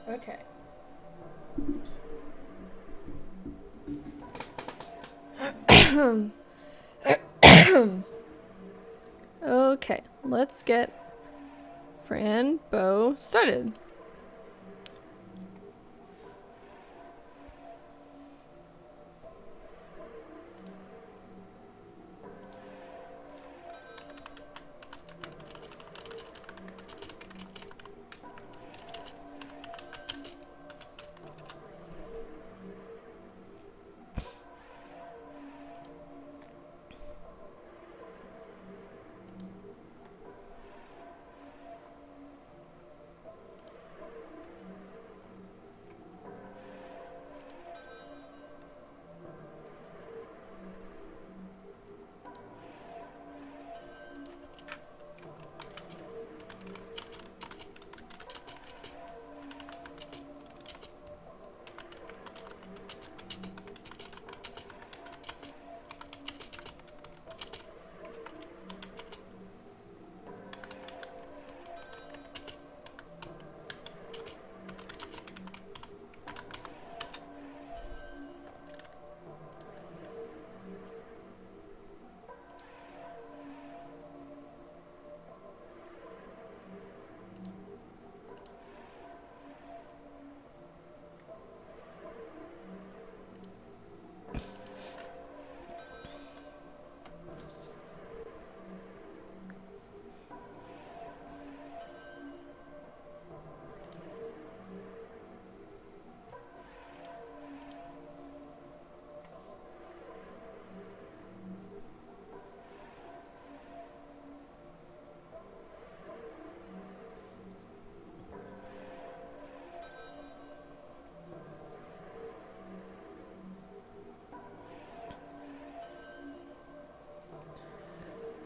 Okay. Okay, let's get Fran Bo started.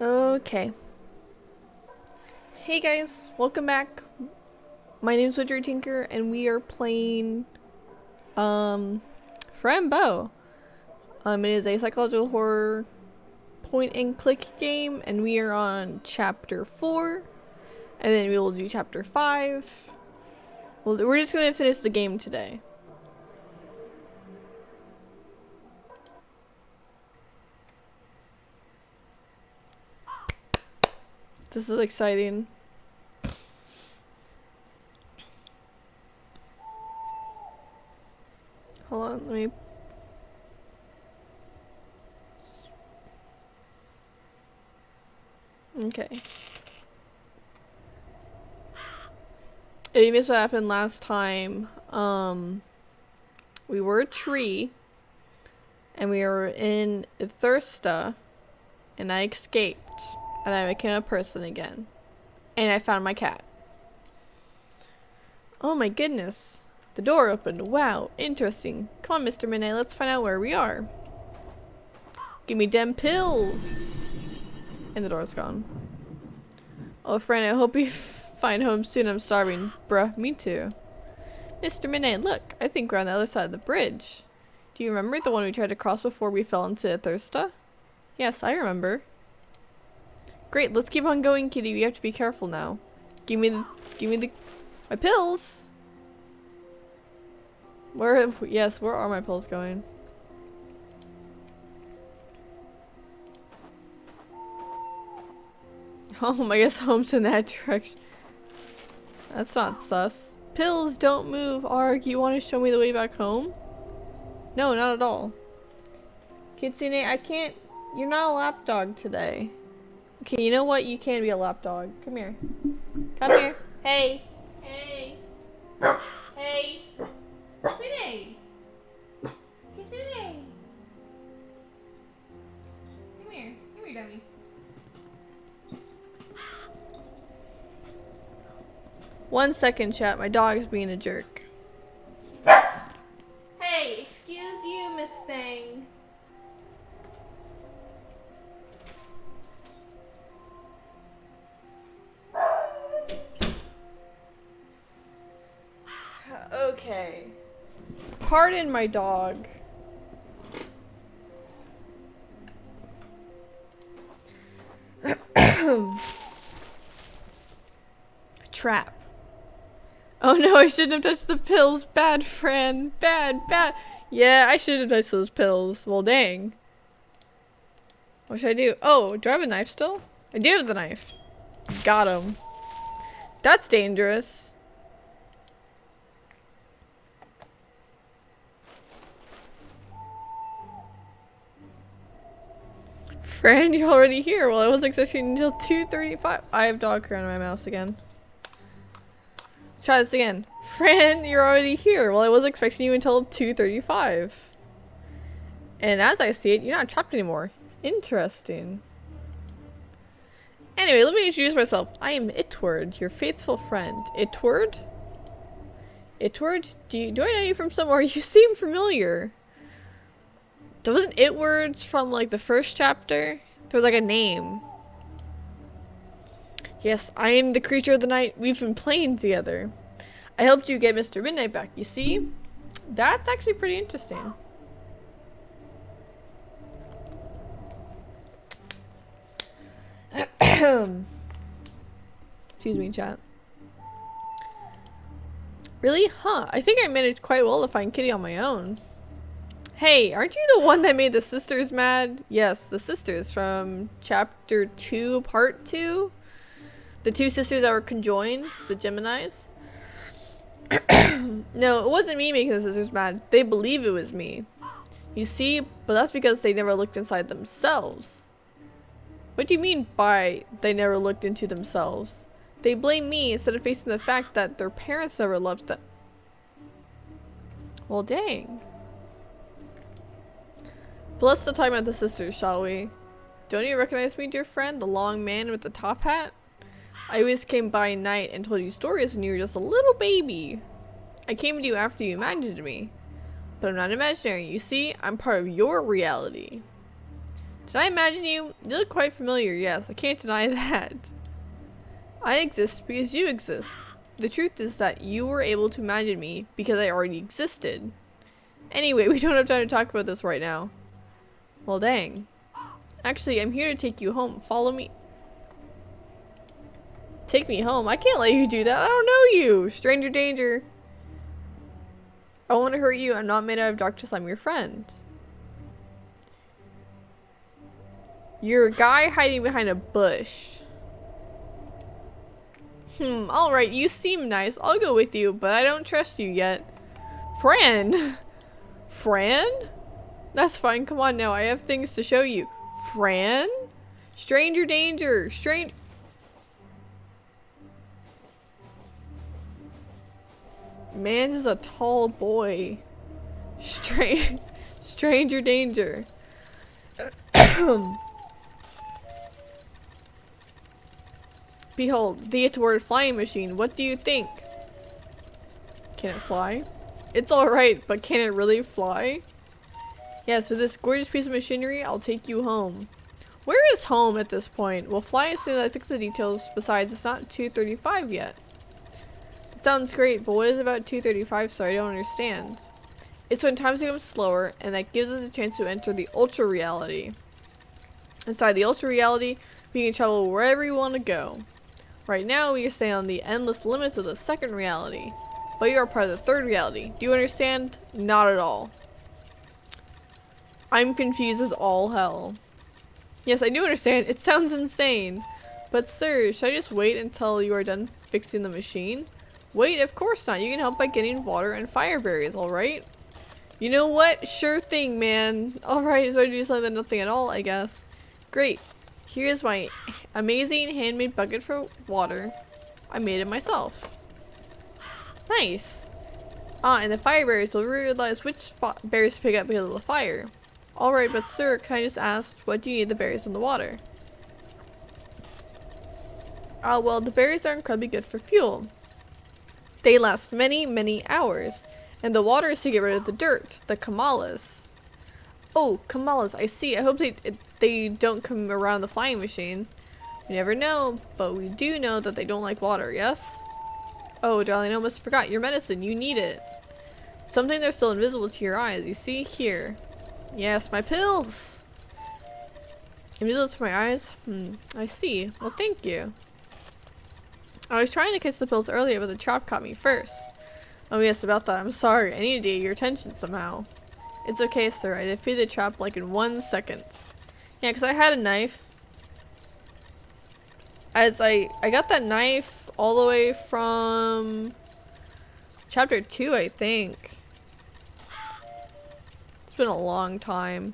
Okay. Hey guys, welcome back. My name's Woodry Tinker, and we are playing, Fran Bo. It is a psychological horror point-and-click game, and we are on chapter 4, and then we will do chapter 5. We're just gonna finish the game today. This is exciting. Hold on, let me... Okay. If you missed what happened last time, we were a tree, and we were in Thirsta, and I escaped, and I became a person again, and I found my cat. Oh my goodness, the door opened. Wow, interesting. Come on, Mr. Minet, let's find out where we are. Give me dem pills! And the door's gone. Oh, Fran, I hope you find home soon. I'm starving. Bruh, me too. Mr. Minet, look, I think we're on the other side of the bridge. Do you remember the one we tried to cross before we fell into Thirsta? Yes, I remember. Great, let's keep on going, kitty. We have to be careful now. Give me my pills! Where are my pills going? Oh, I guess home's in that direction. That's not sus. Pills, don't move. Arg, you want to show me the way back home? No, not at all. Kitsune, I can't... You're not a lapdog today. Okay, you know what? You can be a lapdog. Come here. Come here. Hey. Hey. Hey. Kitsune. Kitsune. Come here. Come here, dummy. One second, chat. My dog's being a jerk. Hey, excuse you, Miss Thing. Okay. Pardon my dog. Trap. Oh no, I shouldn't have touched the pills. Bad, Fran. Bad, bad. Yeah, I should have touched those pills. Well, dang. What should I do? Oh, do I have a knife still? I do have the knife. Got him. That's dangerous. Fran, you're already here. Well, I wasn't expecting until 2:35. I have dog hair on my mouse again. Let's try this again. Fran, you're already here. Well, I wasn't expecting you until 2:35. And as I see it, you're not trapped anymore. Interesting. Anyway, let me introduce myself. I am Itward, your faithful friend. Itward? Itward? Do I know you from somewhere? You seem familiar. Wasn't Itward from like the first chapter? There was like a name. Yes, I am the creature of the night. We've been playing together. I helped you get Mr. Midnight back. You see? That's actually pretty interesting. Excuse me, chat. Really? Huh. I think I managed quite well to find Kitty on my own. Hey, aren't you the one that made the sisters mad? Yes, the sisters from chapter 2, part 2. The two sisters that were conjoined, the Geminis. No, it wasn't me making the sisters mad. They believe it was me. You see, but that's because they never looked inside themselves. What do you mean by they never looked into themselves? They blame me instead of facing the fact that their parents never loved them. Well, dang. But let's still talk about the sisters, shall we? Don't you recognize me, dear friend? The long man with the top hat? I always came by at night and told you stories when you were just a little baby. I came to you after you imagined me. But I'm not imaginary. You see, I'm part of your reality. Did I imagine you? You look quite familiar, yes. I can't deny that. I exist because you exist. The truth is that you were able to imagine me because I already existed. Anyway, we don't have time to talk about this right now. Well, dang. Actually, I'm here to take you home. Follow me. Take me home? I can't let you do that. I don't know you. Stranger danger. I won't hurt you. I'm not made out of darkness. I'm your friend. You're a guy hiding behind a bush. Alright. You seem nice. I'll go with you, but I don't trust you yet. Fran? Fran? That's fine. Come on now. I have things to show you. Fran? Stranger danger. Man is a tall boy. Stranger danger. Behold, the Itward flying machine. What do you think? Can it fly? It's alright, but can it really fly? Yes, with this gorgeous piece of machinery, I'll take you home. Where is home at this point? We'll fly as soon as I fix the details. Besides, it's not 2:35 yet. It sounds great, but what is about 2:35? So I don't understand. It's when time becomes slower, and that gives us a chance to enter the ultra reality. Inside the ultra reality, we can travel wherever we want to go. Right now, we are staying on the endless limits of the second reality, but you are part of the third reality. Do you understand? Not at all. I'm confused as all hell. Yes, I do understand. It sounds insane. But sir, should I just wait until you are done fixing the machine? Wait, of course not. You can help by getting water and fire berries, alright? You know what? Sure thing, man. Alright, so I do something than nothing at all, I guess. Great. Here's my amazing handmade bucket for water. I made it myself. Nice. And the fire berries will realize which berries to pick up because of the fire. Alright, but sir, can I just ask, what do you need the berries in the water? Well, the berries are incredibly good for fuel. They last many, many hours. And the water is to get rid of the dirt, the kamalas. Oh, kamalas, I see. I hope they don't come around the flying machine. We never know, but we do know that they don't like water, yes? Oh, darling, I almost forgot your medicine. You need it. Something that's still invisible to your eyes. You see here. Yes, my pills! Invisible to my eyes? I see. Well, thank you. I was trying to catch the pills earlier, but the trap caught me first. Oh yes, about that. I'm sorry. I needed to get your attention somehow. It's okay, sir. I defeated the trap like in 1 second. Yeah, because I had a knife. As I got that knife all the way from chapter 2, I think. It's been a long time.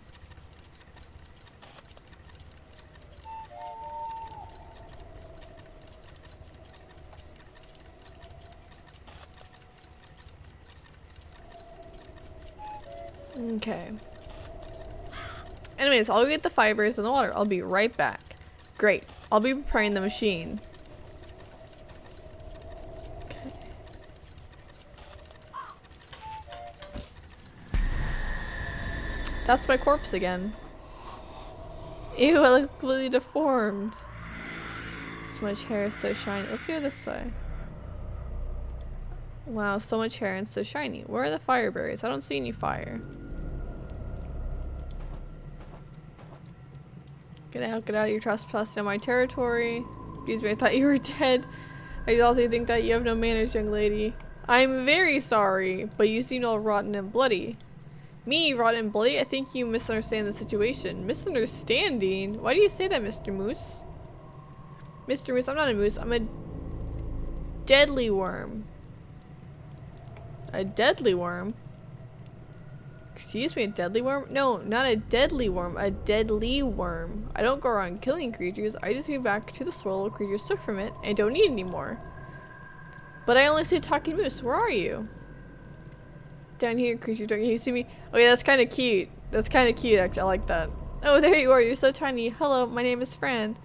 Okay. Anyways, I'll get the fibers in the water. I'll be right back. Great. I'll be preparing the machine. Okay. That's my corpse again. Ew, I look completely deformed. So much hair, so shiny. Let's go this way. Wow, so much hair and so shiny. Where are the fire berries? I don't see any fire. Get out, you're trespassing on my territory. Excuse me, I thought you were dead. I also think that you have no manners, young lady. I'm very sorry, but you seem all rotten and bloody. Me, rotten and bloody? I think you misunderstand the situation. Misunderstanding? Why do you say that, Mr. Moose? Mr. Moose, I'm not a moose. I'm a deadly worm. A deadly worm? Excuse me, a deadly worm? No, not a deadly worm, a deadly worm. I don't go around killing creatures, I just give back to the soil creatures took from it and don't need anymore. But I only see talking moose, where are you? Down here, creature, don't you see me? Oh yeah, that's kind of cute. That's kind of cute, actually, I like that. Oh, there you are, you're so tiny. Hello, my name is Fran.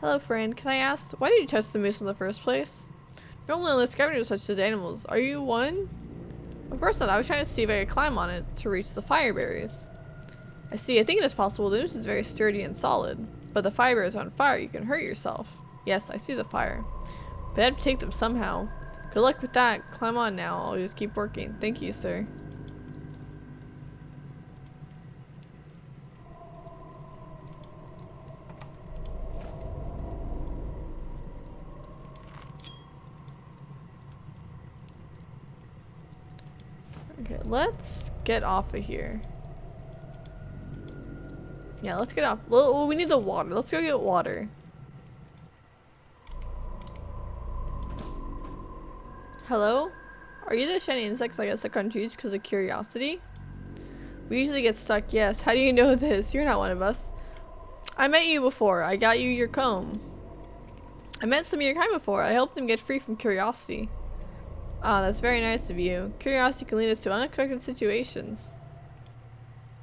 Hello, Fran, can I ask, why did you touch the moose in the first place? Normally only scavengers touch those animals. Are you one? Of course not. I was trying to see if I could climb on it to reach the fire berries. I see. I think it is possible. The noose is very sturdy and solid. But the fire berries are on fire. You can hurt yourself. Yes, I see the fire. But I have to take them somehow. Good luck with that. Climb on now. I'll just keep working. Thank you, sir. Okay, let's get off of here. Yeah, let's get off. Well, we need the water. Let's go get water. Hello? Are you the shiny insects that get stuck on trees because of curiosity? We usually get stuck, yes. How do you know this? You're not one of us. I met you before. I got you your comb. I met some of your kind before. I helped them get free from curiosity. Ah, that's very nice of you. Curiosity can lead us to unexpected situations.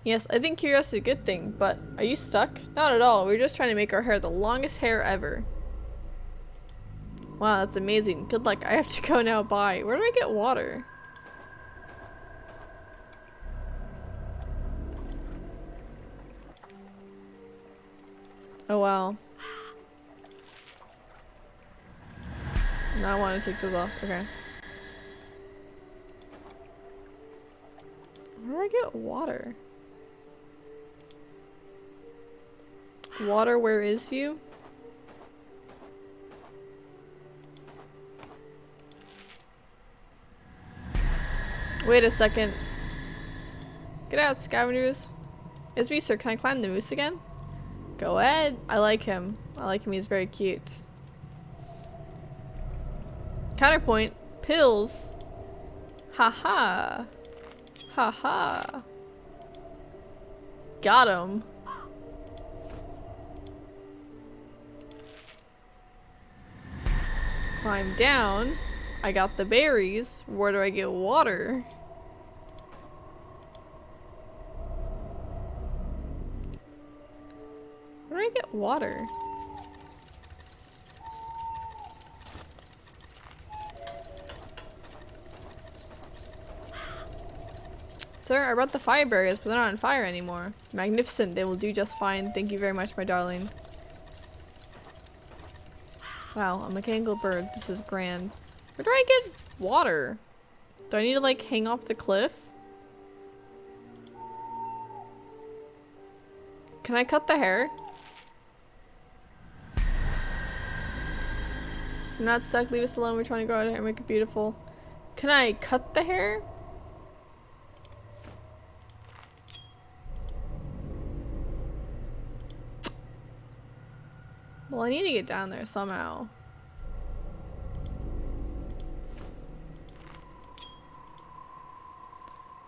Yes, I think curiosity is a good thing, but are you stuck? Not at all. We're just trying to make our hair the longest hair ever. Wow, that's amazing. Good luck. I have to go now. Bye. Where do I get water? Oh, wow. Now I want to take this off. Okay. Where do I get water? Water, where is you? Wait a second. Get out, scavengers. It's me, sir. Can I climb the moose again? Go ahead. I like him. I like him. He's very cute. Counterpoint. Pills. Haha. Haha. Got him. Climb down. I got the berries. Where do I get water? Where do I get water? Sir, I brought the fire berries, but they're not on fire anymore. Magnificent. They will do just fine. Thank you very much, my darling. Wow, a mechanical bird. This is grand. Where do I get water? Do I need to like hang off the cliff? Can I cut the hair? You're not stuck. Leave us alone. We're trying to grow out hair and make it beautiful. Can I cut the hair? Well, I need to get down there somehow.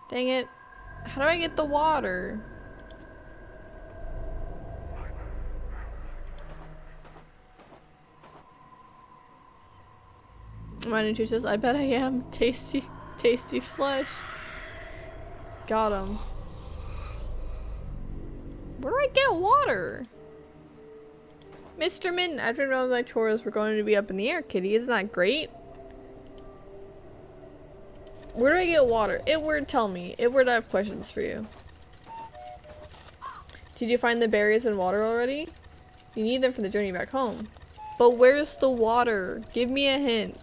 Dang it. How do I get the water? My nutritious, I bet I am. Tasty, tasty flesh. Got him. Where do I get water? Mr. Min, after knowing my chores were going to be up in the air, kitty. Isn't that great? Where do I get water? Itward, tell me. Itward, I have questions for you. Did you find the berries and water already? You need them for the journey back home. But where's the water? Give me a hint.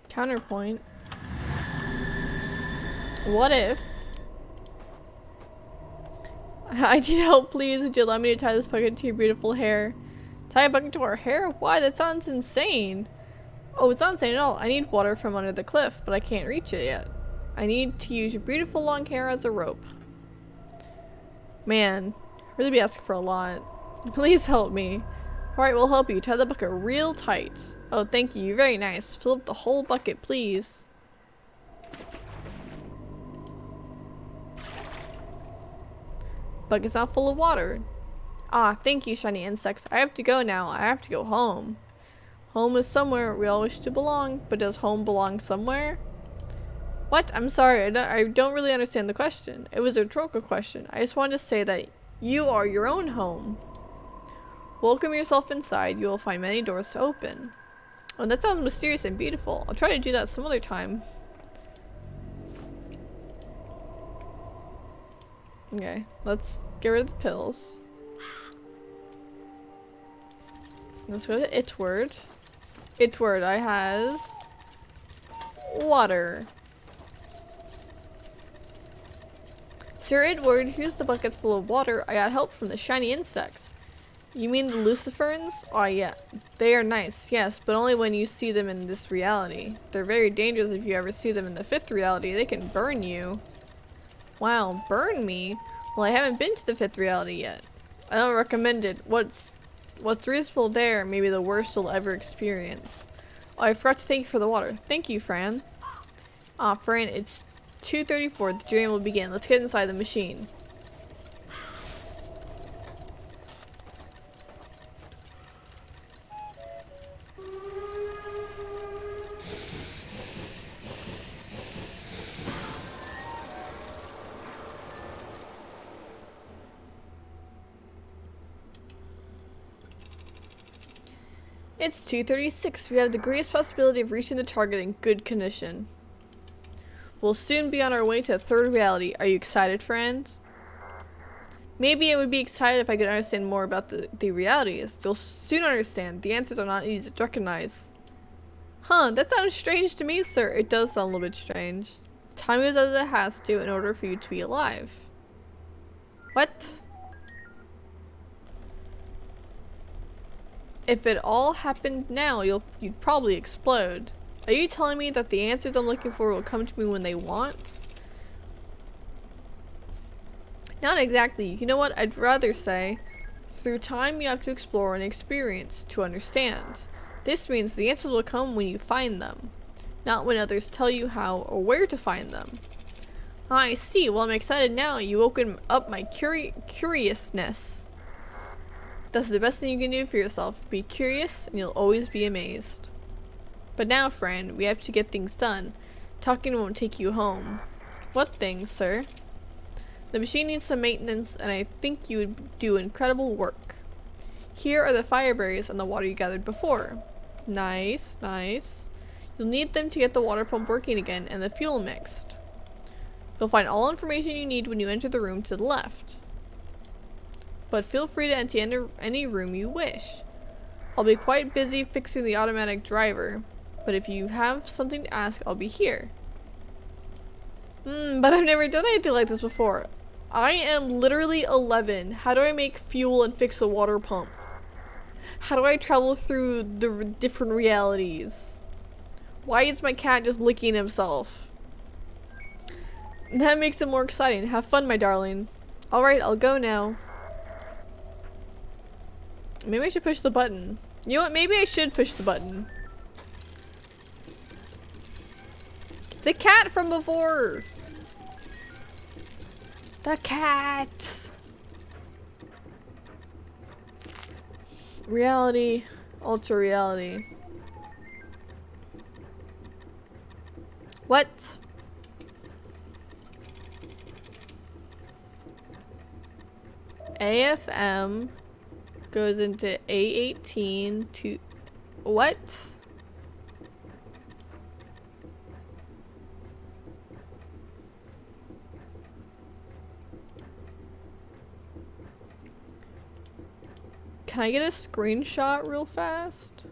Counterpoint. What if I need help, please? Would you allow me to tie this bucket to your beautiful hair? Tie a bucket to our hair? Why? That sounds insane. Oh, it's not insane at all. I need water from under the cliff, but I can't reach it yet. I need to use your beautiful long hair as a rope. Man, really be asking for a lot. Please help me. Alright, we'll help you. Tie the bucket real tight. Oh, thank you. You're very nice. Fill up the whole bucket, please. Bucket's not full of water. Ah, thank you, shiny insects. I have to go now. I have to go home. Home is somewhere we all wish to belong, but does home belong somewhere? What? I'm sorry. I don't really understand the question. It was a rhetorical question. I just wanted to say that you are your own home. Welcome yourself inside. You will find many doors to open. Oh, that sounds mysterious and beautiful. I'll try to do that some other time. Okay, let's get rid of the pills. Let's go to Itward. Itward, I has water. Sir Itward, here's the bucket full of water. I got help from the shiny insects. You mean the Luciferns? Oh yeah, they are nice, yes, but only when you see them in this reality. They're very dangerous if you ever see them in the fifth reality. They can burn you. Wow, burn me? Well, I haven't been to the fifth reality yet. I don't recommend it. What's reasonable there may be the worst you'll ever experience. Oh, I forgot to thank you for the water. Thank you, Fran. Ah, Fran, it's 2:34. The journey will begin. Let's get inside the machine. It's 2:36. We have the greatest possibility of reaching the target in good condition. We'll soon be on our way to the third reality. Are you excited, friends? Maybe I would be excited if I could understand more about the realities. You'll soon understand. The answers are not easy to recognize. Huh, that sounds strange to me, sir. It does sound a little bit strange. Time goes as it has to in order for you to be alive. What? If it all happened now, you'd probably explode. Are you telling me that the answers I'm looking for will come to me when they want? Not exactly. You know what? I'd rather say, through time you have to explore and experience to understand. This means the answers will come when you find them, not when others tell you how or where to find them. Ah, I see. Well, I'm excited now. You opened up my curiousness. That's the best thing you can do for yourself. Be curious and you'll always be amazed. But now, Fran, we have to get things done. Talking won't take you home. What things, sir? The machine needs some maintenance, and I think you would do incredible work. Here are the fire berries and the water you gathered before. Nice, nice. You'll need them to get the water pump working again and the fuel mixed. You'll find all information you need when you enter the room to the left. But feel free to enter any room you wish. I'll be quite busy fixing the automatic driver, but if you have something to ask, I'll be here. But I've never done anything like this before. I am literally 11. How do I make fuel and fix a water pump? How do I travel through the different realities? Why is my cat just licking himself? That makes it more exciting. Have fun, my darling. Alright, I'll go now. Maybe I should push the button. You know what? Maybe I should push the button. The cat from before! The cat! Reality. Ultra reality. What? AFM goes into A18 to... What? Can I get a screenshot real fast?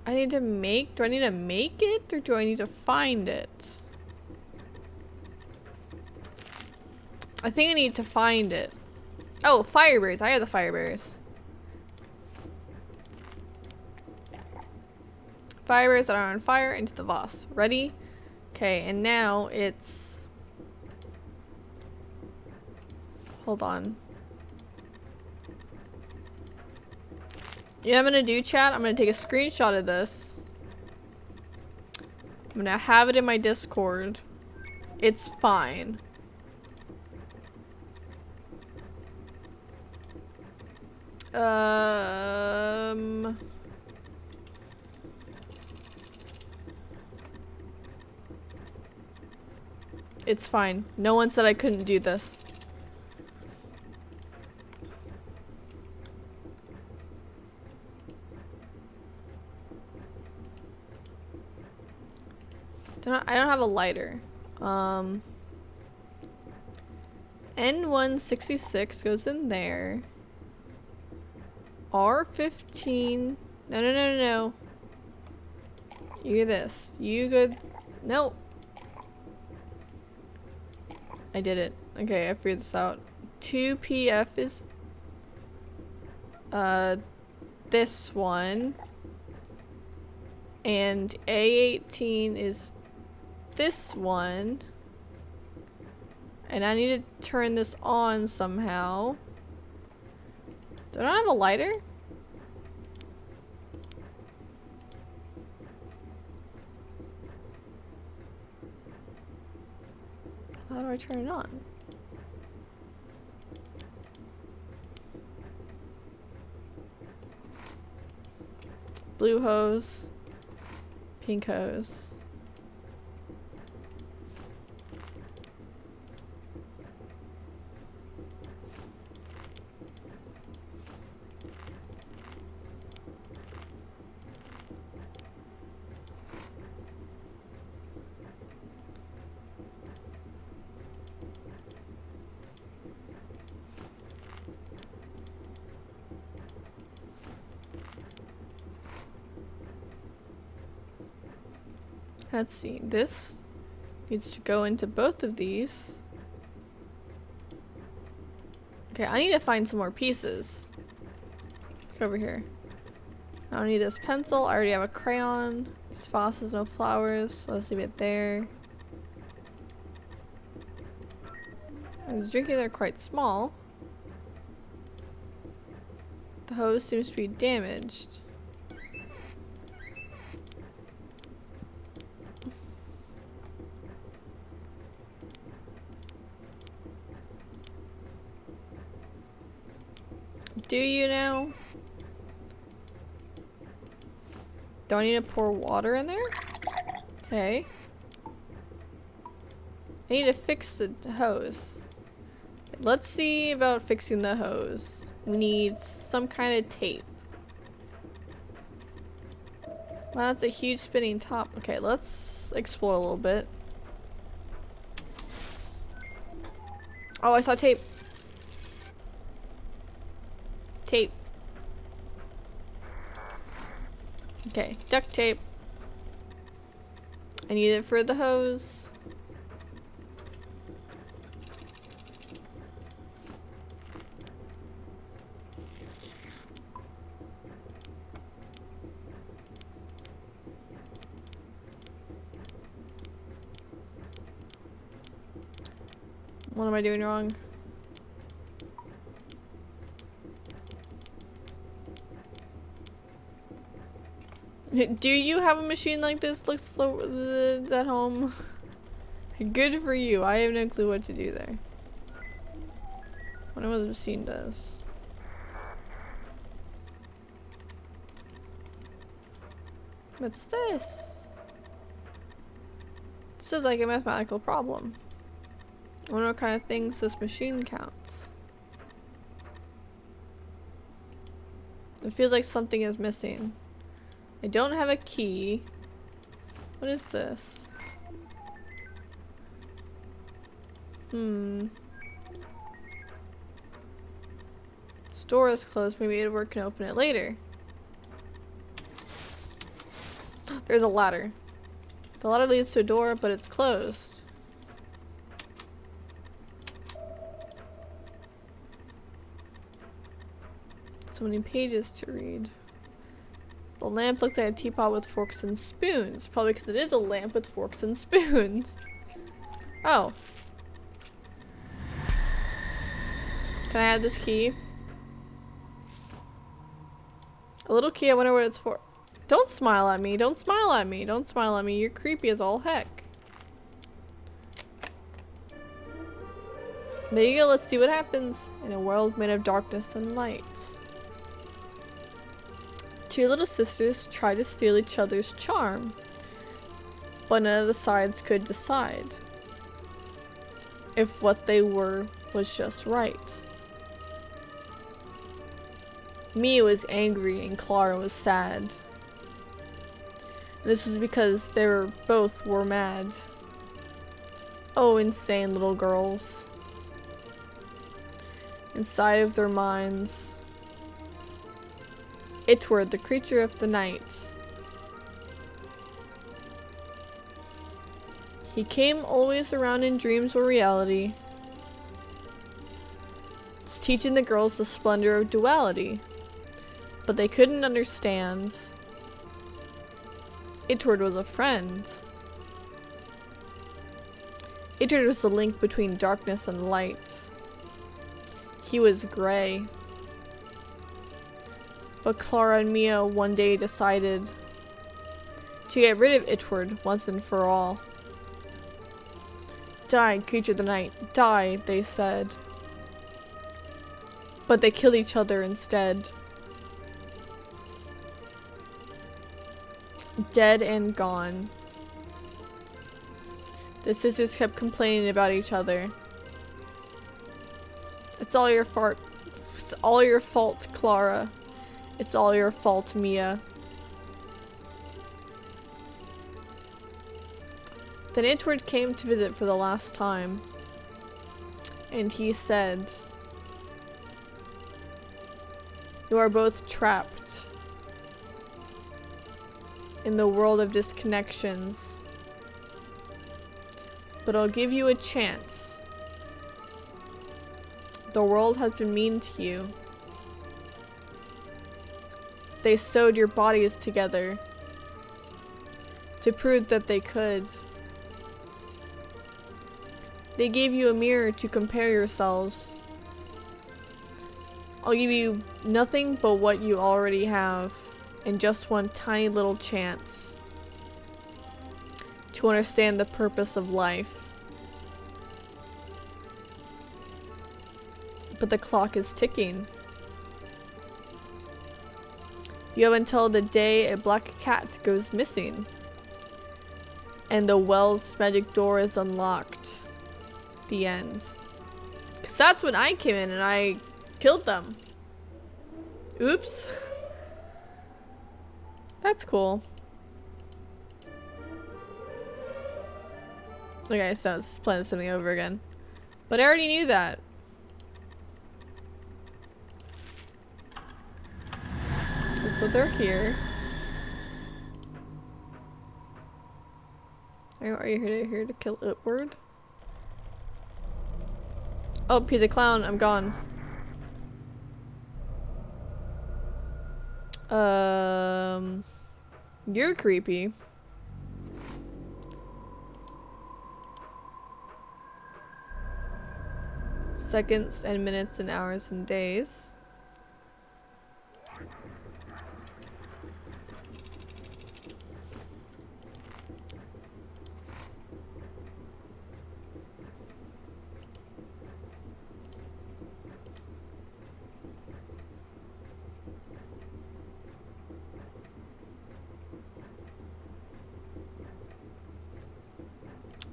I need to make, do I need to make it or do I need to find it? I think I need to find it. Oh, fireberries. I have the fireberries. Fireberries that are on fire into the vase. Ready? Okay, and now it's... Hold on. You know what I'm gonna do, chat? I'm gonna take a screenshot of this. I'm gonna have it in my Discord. It's fine. It's fine. No one said I couldn't do this. I don't have a lighter. N166 goes in there. R15. No. You get this. You good. No. I did it. Okay, I figured this out. 2PF is this one. And A18 is this one. And I need to turn this on somehow. Do I not have a lighter? How do I turn it on? Blue hose. Pink hose. Let's see, this needs to go into both of these. Okay, I need to find some more pieces. Let's go over here. I don't need this pencil, I already have a crayon. This vase has no flowers, so let's leave it there. I was drinking they're quite small. The hose seems to be damaged. Do you now? Do I need to pour water in there? Okay. I need to fix the hose. Let's see about fixing the hose. We need some kind of tape. Wow, that's a huge spinning top. Okay, let's explore a little bit. Oh, I saw tape. Tape. Okay, duct tape. I need it for the hose. What am I doing wrong? Do you have a machine like this looks at home? Good for you. I have no clue what to do there. I wonder what the machine does. What's this? This is like a mathematical problem. I wonder what kind of things this machine counts. It feels like something is missing. I don't have a key. What is this? Store is closed. Maybe Edward can open it later. There's a ladder. The ladder leads to a door, but it's closed. So many pages to read. The lamp looks like a teapot with forks and spoons. Probably because it is a lamp with forks and spoons. Oh. Can I add this key? A little key, I wonder what it's for. Don't smile at me, don't smile at me, don't smile at me. You're creepy as all heck. There you go, let's see what happens in a world made of darkness and light. Two little sisters try to steal each other's charm, but none of the sides could decide if what they were was just right. Mia was angry and Clara was sad. This was because they both were mad. Oh, insane little girls. Inside of their minds, Itward, the creature of the night. He came always around in dreams or reality. It's teaching the girls the splendor of duality. But they couldn't understand. Itward was a friend. Itward was the link between darkness and light. He was gray. But Clara and Mia one day decided to get rid of Itward once and for all. Die, creature of the night, die, they said. But they killed each other instead. Dead and gone. The sisters kept complaining about each other. It's all your fault. It's all your fault, Clara. It's all your fault, Mia. Then Itward came to visit for the last time. And he said, "You are both trapped in the world of disconnections. But I'll give you a chance. The world has been mean to you. They sewed your bodies together to prove that they could. They gave you a mirror to compare yourselves. I'll give you nothing but what you already have, and just one tiny little chance to understand the purpose of life. But the clock is ticking. You have until the day a black cat goes missing. And the well's magic door is unlocked. The end. Because that's when I came in and I killed them. Oops. That's cool. Okay, so it's playing something over again. But I already knew that. So they're here. Are you here to kill Upward? Oh, he's a clown. I'm gone. You're creepy. Seconds and minutes and hours and days.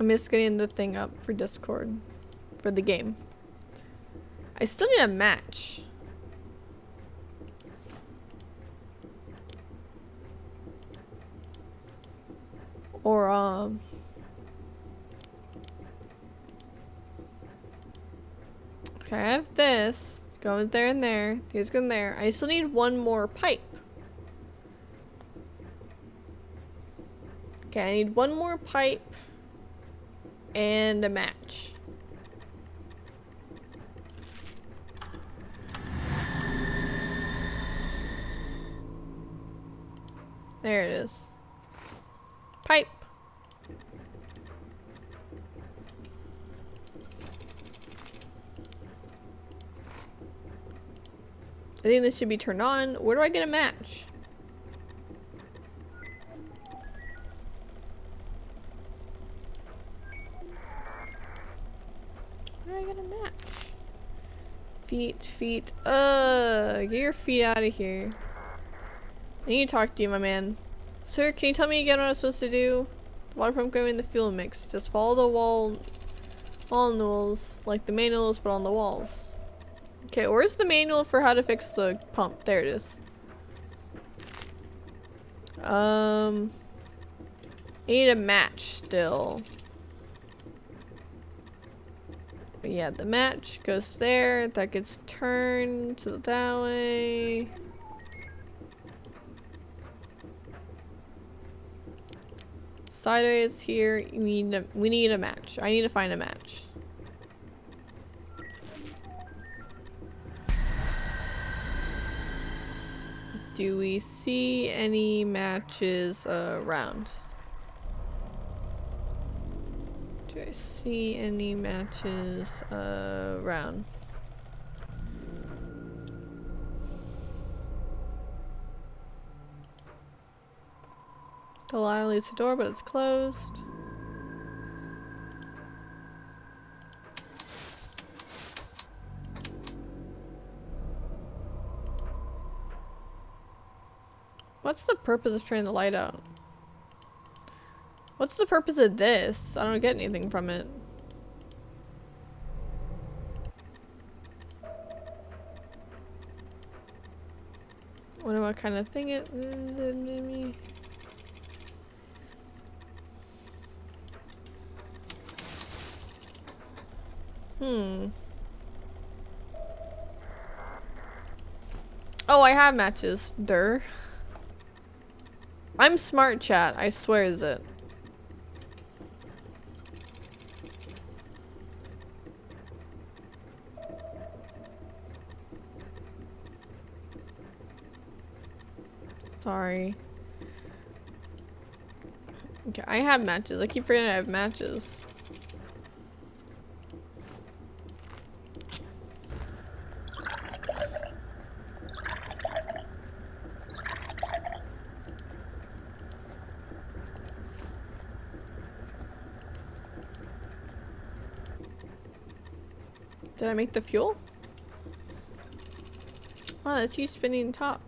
I'm just getting the thing up for Discord for the game. I still need a match. Or okay, I have this. It's going there and there. These go in there. I still need one more pipe. Okay, I need one more pipe and a match. There it is. Pipe. I think this should be turned on. Where do I get a match? Where do I get a match? Feet. Get your feet out of here. I need to talk to you, my man. Sir, can you tell me again what I'm supposed to do? The water pump going in the fuel mix. Just follow the wall manuals, like the manuals, but on the walls. Okay, where's the manual for how to fix the pump? There it is. I need a match still. But yeah, the match goes there. That gets turned to that way. Sideways here. We need a match. I need to find a match. Do we see any matches around? Do I see any matches around? The ladder leads to the door, but it's closed. What's the purpose of turning the light out? What's the purpose of this? I don't get anything from it. Wonder what kind of thing it is. Oh, I have matches. Durr. I'm smart, chat. I swear is it. Sorry. Okay, I have matches. I keep forgetting I have matches. Did I make the fuel? Oh, that's you spinning top.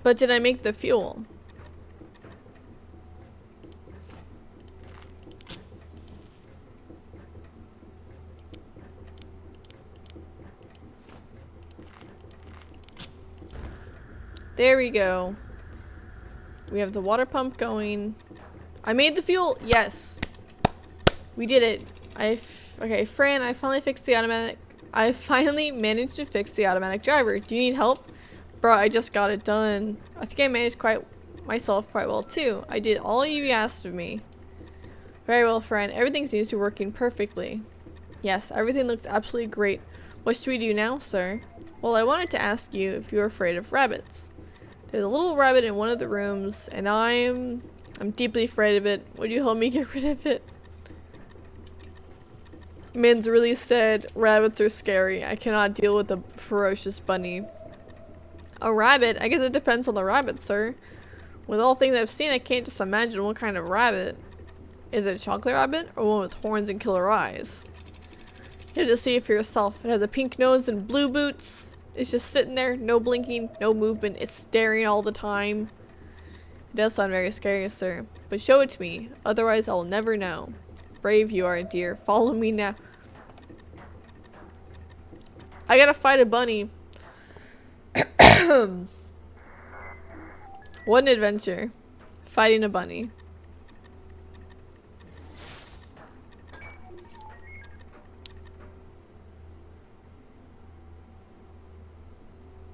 But did I make the fuel? There we go. We have the water pump going. I made the fuel! Yes! We did it. Okay, Fran, I finally fixed the automatic. I finally managed to fix the automatic driver. Do you need help? Bro, I just got it done. I think I managed myself quite well too. I did all you asked of me. Very well, Fran. Everything seems to be working perfectly. Yes, everything looks absolutely great. What should we do now, sir? Well, I wanted to ask you if you're afraid of rabbits. There's a little rabbit in one of the rooms, and I'm deeply afraid of it. Would you help me get rid of it? Mins really said rabbits are scary. I cannot deal with a ferocious bunny. A rabbit? I guess it depends on the rabbit, sir. With all things I've seen, I can't just imagine what kind of rabbit. Is it a chocolate rabbit or one with horns and killer eyes? You have to see it for yourself. It has a pink nose and blue boots. It's just sitting there, no blinking, no movement. It's staring all the time. It does sound very scary, sir. But show it to me. Otherwise, I'll never know. Brave you are, dear. Follow me now. I gotta fight a bunny. What an adventure. Fighting a bunny.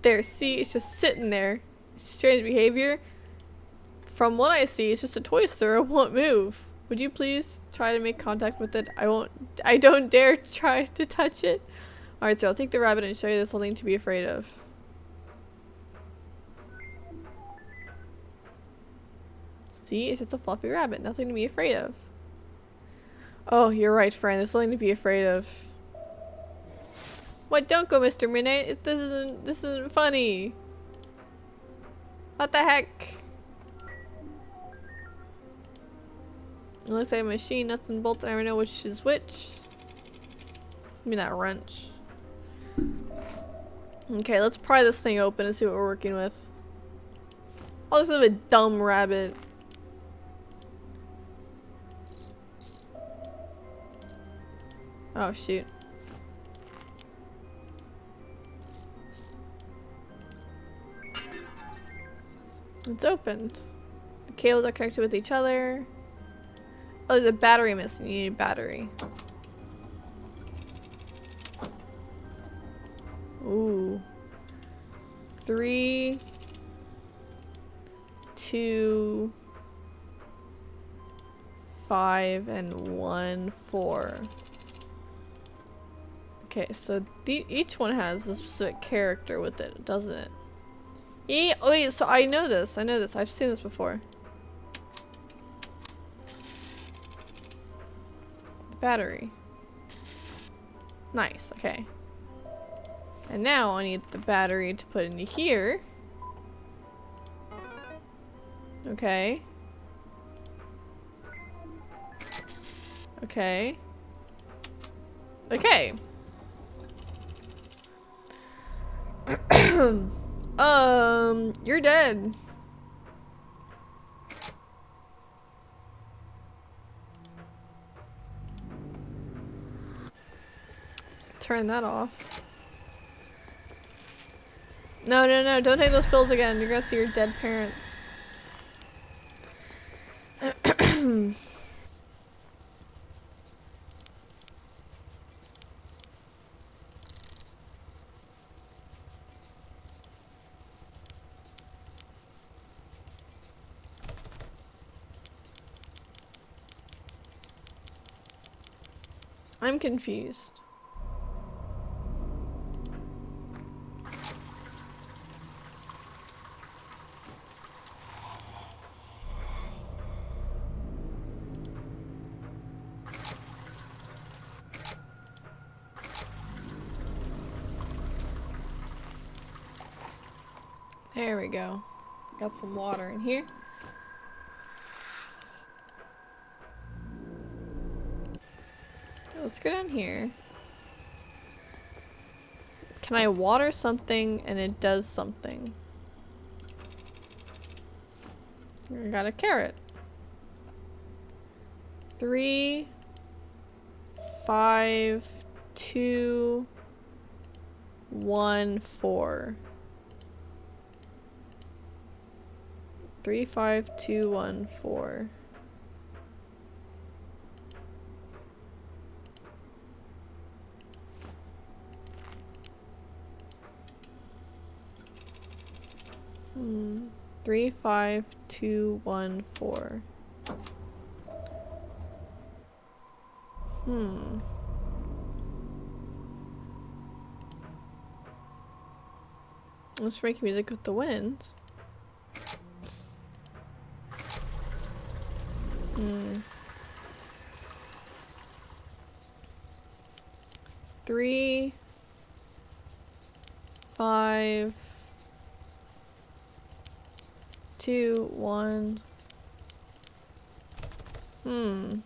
There, see? It's just sitting there. Strange behavior. From what I see, it's just a toy, sir. It won't move. Would you please try to make contact with it? I don't dare try to touch it. Alright, so I'll take the rabbit and show you there's something to be afraid of. See? It's just a fluffy rabbit. Nothing to be afraid of. Oh, you're right, Fran. There's something to be afraid of. What? Don't go, Mr. Minute. This isn't funny. What the heck? It looks like a machine, nuts and bolts. I never know which is which. Give me that wrench. Okay, let's pry this thing open and see what we're working with. Oh, this is a dumb rabbit. Oh, shoot. It's opened. The cables are connected with each other. Oh, there's a battery missing. You need a battery. Ooh. 3, 2, 5, and 1, 4. Okay, so each one has a specific character with it, doesn't it? Yeah, oh wait, so I know this. I've seen this before. The battery. Nice, okay. And now I need the battery to put into here. Okay. Okay. Okay. You're dead. Turn that off. No, no, no, don't take those pills again. You're gonna see your dead parents. I'm confused. There we go. Got some water in here. Let's go down here. Can I water something and it does something? I got a carrot. 3, 5, 2, 1, 4. 3, 5, 2, 1, 4. Hmm. 3, 5, 2, 1, 4. Hmm. Let's make music with the wind. Hmm. 3, 5, 2, 1. Hmm.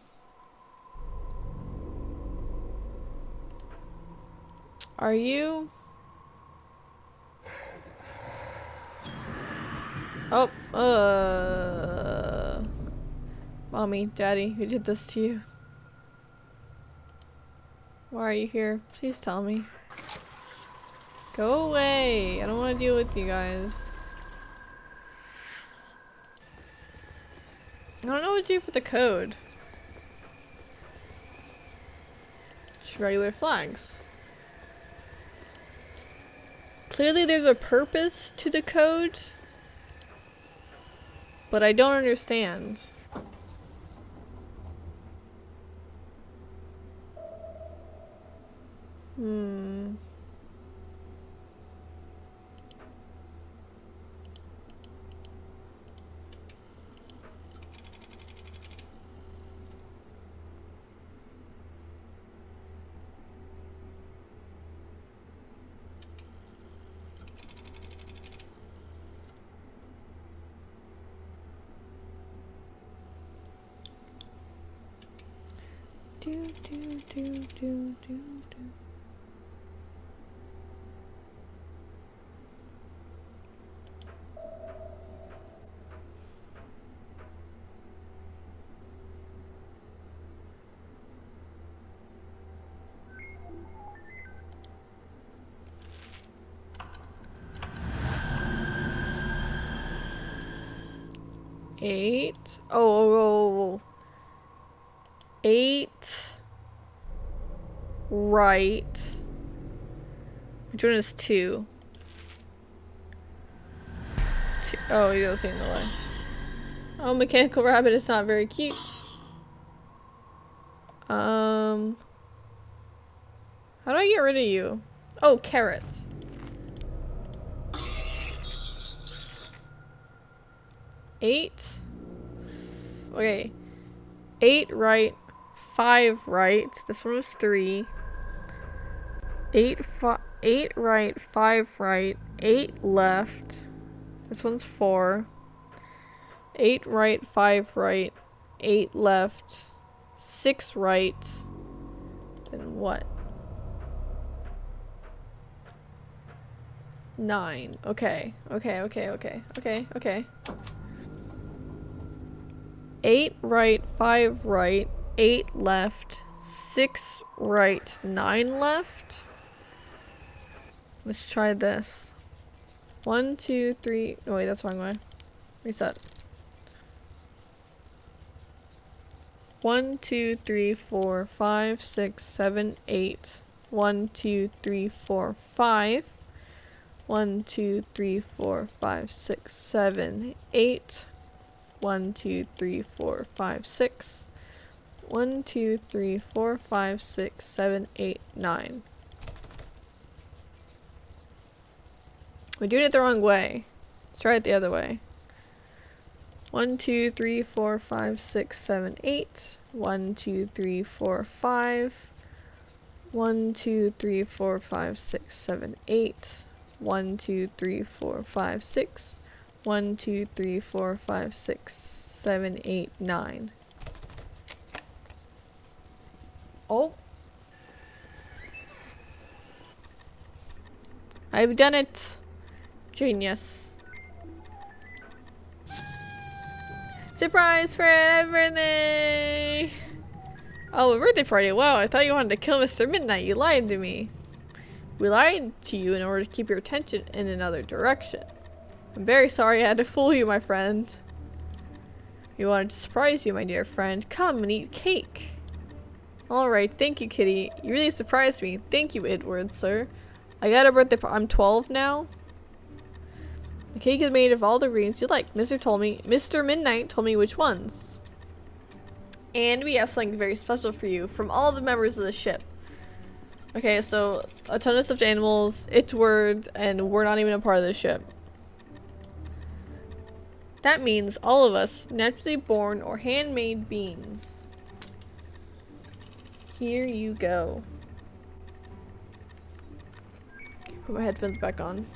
Are you? Oh, Mommy, Daddy, who did this to you? Why are you here? Please tell me. Go away! I don't want to deal with you guys. I don't know what to do for the code. Just regular flags. Clearly there's a purpose to the code, but I don't understand. Hmm. Do, do, do, do, do, do. 8. Oh. 8. Right. Which one is 2? Oh, you don't think the way. Oh, mechanical rabbit is not very cute. How do I get rid of you? Oh, carrot. 8. Okay. 8 right, 5 right. This one was 3. 8 right, 5 right, 8 left. This one's 4. 8 right, 5 right, 8 left, 6 right. Then what? 9. Okay. 8 right, 5 right, 8 left, 6 right, 9 left. Let's try this. 1, 2, 3. Oh, wait, that's the wrong way. Reset. 1, 2, 3, 4, 5, 6, 7, 8. 1, 2, 3, 4, 5. 1, 2, 3, 4, 5, 6, 7, 8. 1, 2, 3, 4, 5, 6. 1, 2, 3, 4, 5, 6, 7, 8, 9. We're doing it the wrong way. Let's try it the other way. 1, 2, 3, 4, 5, 6, 7, 8. 1, 2, 3, 4, 5. 1, 2, 3, 4, 5, 6, 7, 8. 1, 2, 3, 4, 5, 6. 1, 2, 3, 4, 5, 6, 7, 8, 9. Oh. I've done it. Genius. Surprise, Fran! Happy birthday! Oh, a birthday party. Wow, I thought you wanted to kill Mr. Midnight. You lied to me. We lied to you in order to keep your attention in another direction. I'm very sorry I had to fool you, my friend. We wanted to surprise you, my dear friend. Come and eat cake. Alright, thank you, kitty. You really surprised me. Thank you, Edward, sir. I got a birthday I'm 12 now. The cake is made of all the ingredients you like. Mr. Midnight told me which ones. And we have something very special for you from all the members of the ship. Okay, so a ton of stuffed animals, it's words, and we're not even a part of the ship. That means all of us, naturally born or handmade beings. Here you go. Put my headphones back on.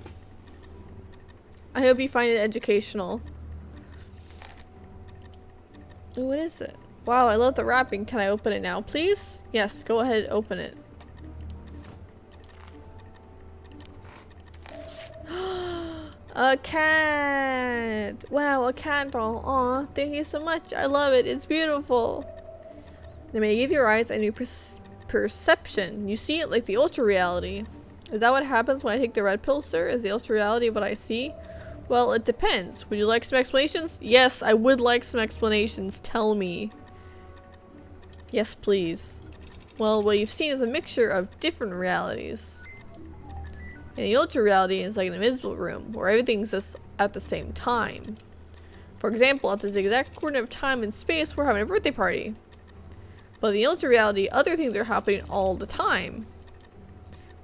I hope you find it educational. Ooh, what is it? Wow, I love the wrapping. Can I open it now, please? Yes, go ahead and open it. A cat! Wow, a cat doll. Aw, thank you so much. I love it. It's beautiful. They may give your eyes a new perception. You see it like the ultra reality. Is that what happens when I take the red pill, sir? Is the ultra reality what I see? Well, it depends. Would you like some explanations? Yes, I would like some explanations. Tell me. Yes, please. Well, what you've seen is a mixture of different realities. And the ultra reality is like an invisible room where everything exists at the same time. For example, at this exact coordinate of time and space, we're having a birthday party. But in the ultra reality, other things are happening all the time.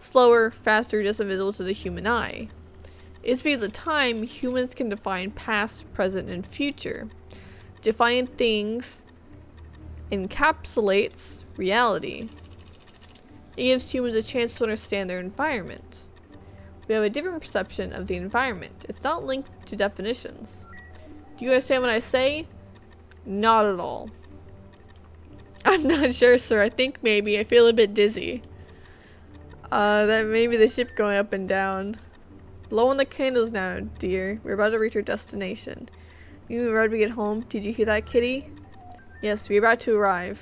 Slower, faster, just invisible to the human eye. It's because of time, humans can define past, present, and future. Defining things encapsulates reality. It gives humans a chance to understand their environment. We have a different perception of the environment. It's not linked to definitions. Do you understand what I say? Not at all. I'm not sure, sir. I think maybe. I feel a bit dizzy. That maybe the ship going up and down. Blow on the candles now, dear. We're about to reach our destination. You ready to get home? Did you hear that, kitty? Yes, we're about to arrive.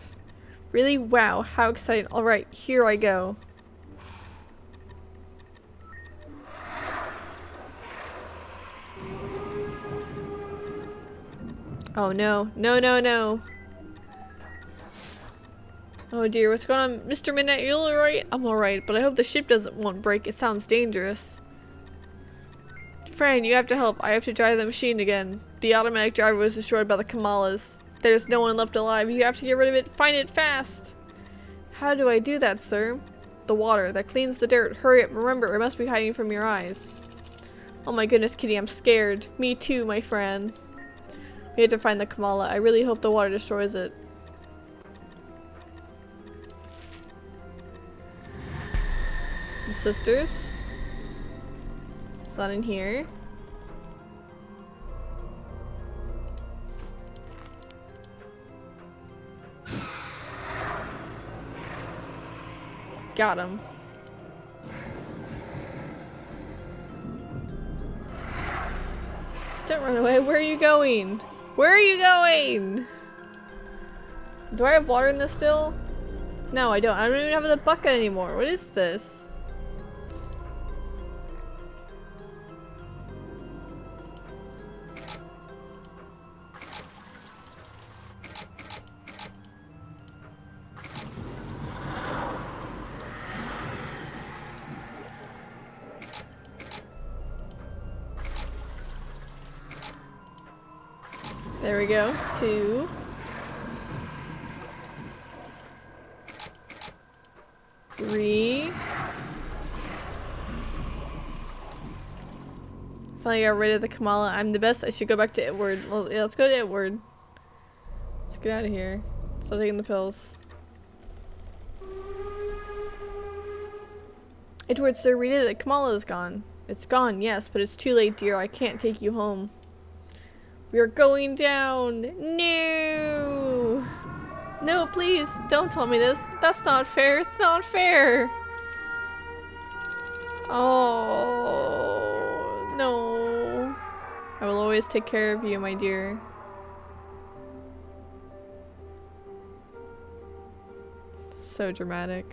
Really? Wow, how exciting. Alright, here I go. Oh no. No, no, no. Oh dear, what's going on? Mr. Midnight, you alright? I'm alright, but I hope the ship won't break. It sounds dangerous. Fran, you have to help. I have to drive the machine again. The automatic driver was destroyed by the Kamalas. There's no one left alive. You have to get rid of it. Find it fast. How do I do that, sir? The water that cleans the dirt. Hurry up. Remember, it must be hiding from your eyes. Oh my goodness, kitty, I'm scared. Me too, my friend. We have to find the Kamala. I really hope the water destroys it. And sisters. It's not in here. Got him. Don't run away. Where are you going? Where are you going? Do I have water in this still? No, I don't. I don't even have the bucket anymore. What is this? There we go. 2. Three. Finally got rid of the Kamala. I'm the best. I should go back to Edward. Well, yeah, let's go to Edward. Let's get out of here. Start taking the pills. Edward, sir, we did it. Kamala is gone. It's gone, yes, but it's too late, dear. I can't take you home. We are going down. No! No, please, don't tell me this. That's not fair. It's not fair. Oh, no. I will always take care of you, my dear. So dramatic.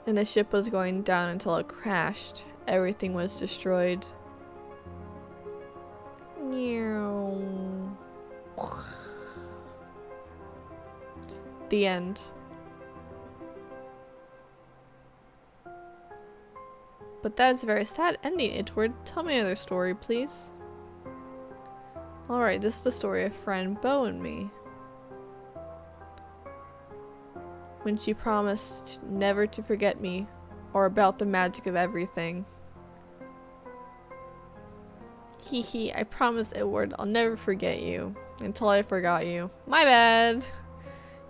And the ship was going down until it crashed. Everything was destroyed. The end. But that is a very sad ending, Itward. Tell me another story, please. Alright, this is the story of Fran, Beau, and me. When she promised never to forget me, or about the magic of everything. Hee hee, I promise, Itward, I'll never forget you. Until I forgot you. My bad!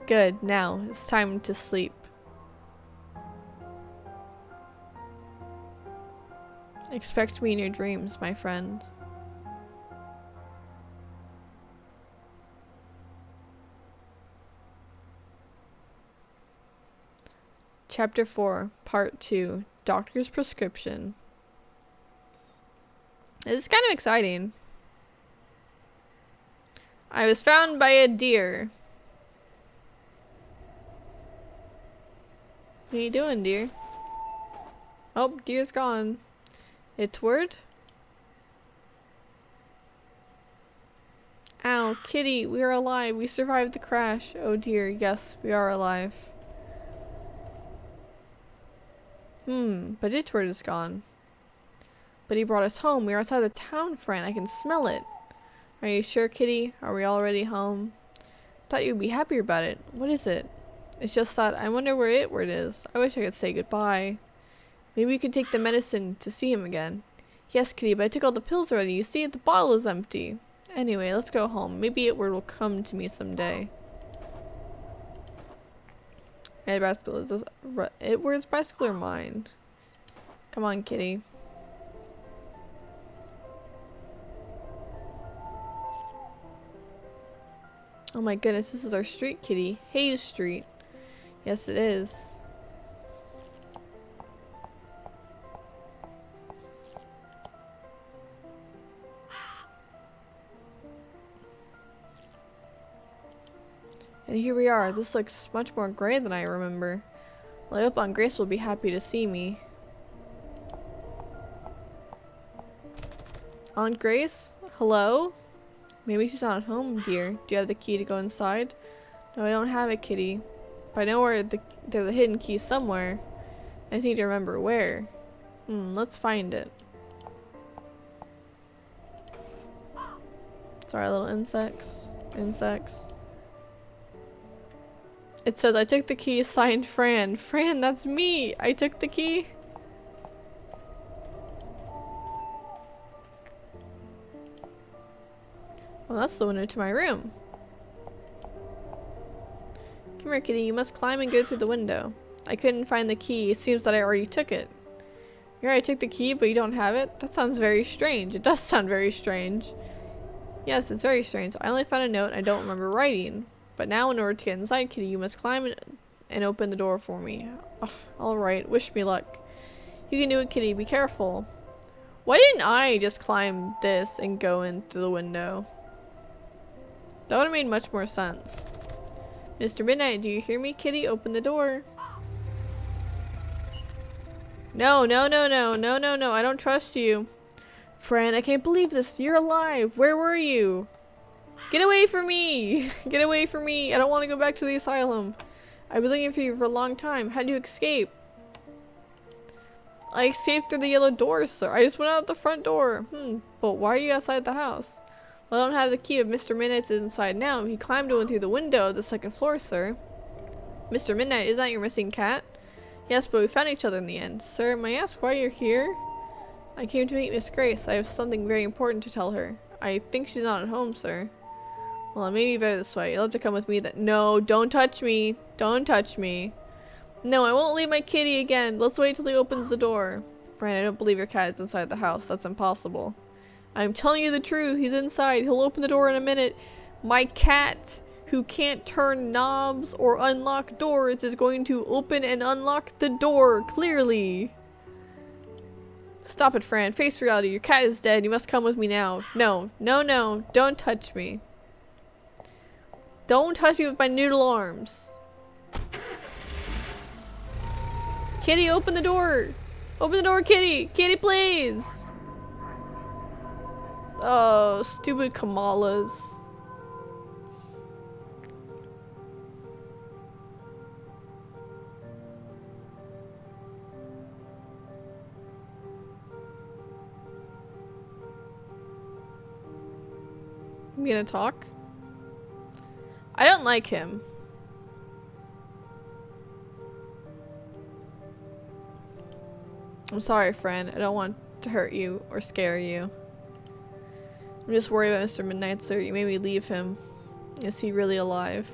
Good, now, it's time to sleep. Expect me in your dreams, my friend. Chapter 4, Part 2, Doctor's Prescription. This is kind of exciting. I was found by a deer. What are you doing, deer? Oh, deer's gone. Itward? Ow, kitty, we are alive. We survived the crash. Oh dear, yes, we are alive. But Itward is gone. But he brought us home. We are outside the town, Fran. I can smell it. Are you sure, kitty? Are we already home? Thought you'd be happier about it. What is it? It's just that I wonder where Itward is. I wish I could say goodbye. Maybe we could take the medicine to see him again. Yes, kitty, but I took all the pills already. You see, the bottle is empty. Anyway, let's go home. Maybe Itward will come to me someday. Red bicycle. Is this Itward's bicycle or mine? Come on, kitty. Oh my goodness, this is our street, kitty. Hayes Street. Yes, it is. And here we are. This looks much more gray than I remember. Well, I hope Aunt Grace will be happy to see me. Aunt Grace? Hello? Maybe she's not at home, dear. Do you have the key to go inside? No, I don't have it, kitty. But I know where there's a hidden key somewhere. I just need to remember where. Let's find it. Sorry, little insects. It says, I took the key, signed Fran. Fran, that's me! I took the key. Well, that's the window to my room. Come here, kitty. You must climb and go through the window. I couldn't find the key. It seems that I already took it. Here, I took the key, but you don't have it? That sounds very strange. It does sound very strange. Yes, it's very strange. I only found a note I don't remember writing. But now, in order to get inside, kitty, you must climb and open the door for me. Ugh, alright, wish me luck. You can do it, kitty. Be careful. Why didn't I just climb this and go in through the window? That would have made much more sense. Mr. Midnight, do you hear me, kitty? Open the door. No, no, no, no, no, no, no. I don't trust you. Fran, I can't believe this. You're alive. Where were you? Get away from me! Get away from me! I don't want to go back to the asylum. I've been looking for you for a long time. How did you escape? I escaped through the yellow door, sir. I just went out the front door. But why are you outside the house? Well, I don't have the key, but Mr. Midnight's inside now. He climbed in through the window of the second floor, sir. Mr. Midnight, isn't that your missing cat? Yes, but we found each other in the end. Sir, may I ask why you're here? I came to meet Miss Grace. I have something very important to tell her. I think she's not at home, sir. Well, it may be better this way. You'll have to come with me then. No, don't touch me. Don't touch me. No, I won't leave my kitty again. Let's wait till he opens the door. Fran, I don't believe your cat is inside the house. That's impossible. I'm telling you the truth. He's inside. He'll open the door in a minute. My cat, who can't turn knobs or unlock doors, is going to open and unlock the door, clearly. Stop it, Fran. Face reality. Your cat is dead. You must come with me now. No. No, no. Don't touch me. Don't touch me with my noodle arms. Kitty, open the door. Open the door, Kitty. Kitty, please. Oh, stupid Kamalas. You gonna talk? I don't like him. I'm sorry, Fran. I don't want to hurt you or scare you. I'm just worried about Mr. Midnight, sir. You made me leave him. Is he really alive?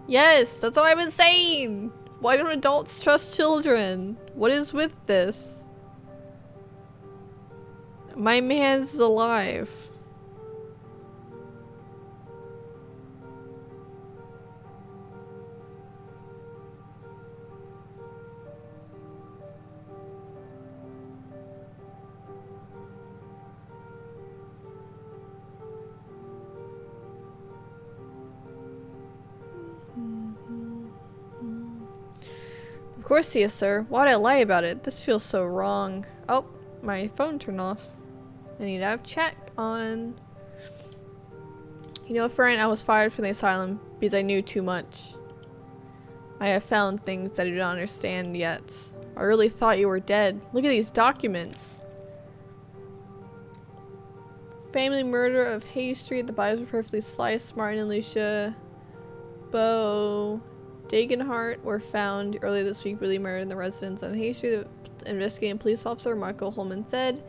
Yes, that's what I've been saying! Why don't adults trust children? What is with this? My man's alive. Of course he is, sir. Why'd I lie about it? This feels so wrong. Oh, my phone turned off. I need to have chat on. You know, Fran, I was fired from the asylum because I knew too much. I have found things that I do not understand yet. I really thought you were dead. Look at these documents. Family murder of Hayes Street. The bodies were perfectly sliced. Martin and Lucia Bo Dagenhart were found earlier this week, brutally murdered in the residence on Hayes Street. The investigating police officer Michael Holman said,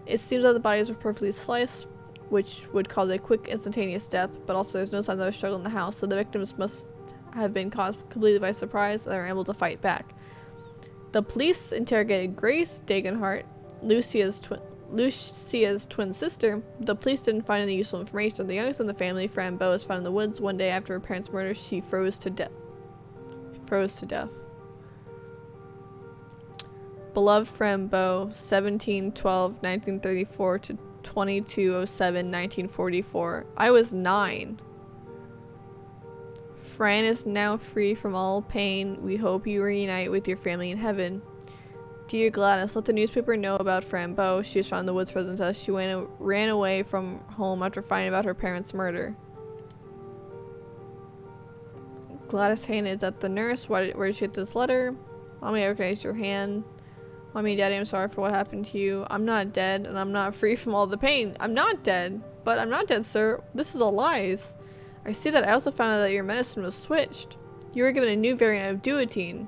"It seems that the bodies were perfectly sliced, which would cause a quick, instantaneous death, but also there's no signs of a struggle in the house, so the victims must have been caught completely by surprise and they were able to fight back." The police interrogated Grace Dagenhart, Lucia's twin sister. The police didn't find any useful information. The youngest in the family, Fran Bow, was found in the woods one day after her parents' murder. She froze to death. Beloved Fran Bow, 17/12/1934 to 22/07/1944. I was 9. Fran is now free from all pain. We hope you reunite with your family in heaven. Dear Gladys, let the newspaper know about Fran Bow. She was found in the woods frozen to death. She ran away from home after finding about her parents' murder. Gladys Haynes, is that the nurse? Where did she get this letter? Mommy, I recognize your hand. Mommy, Daddy, I'm sorry for what happened to you. I'm not dead, and I'm not free from all the pain. I'm not dead, but I'm not dead, sir. This is all lies. I see that. I also found out that your medicine was switched. You were given a new variant of duotine.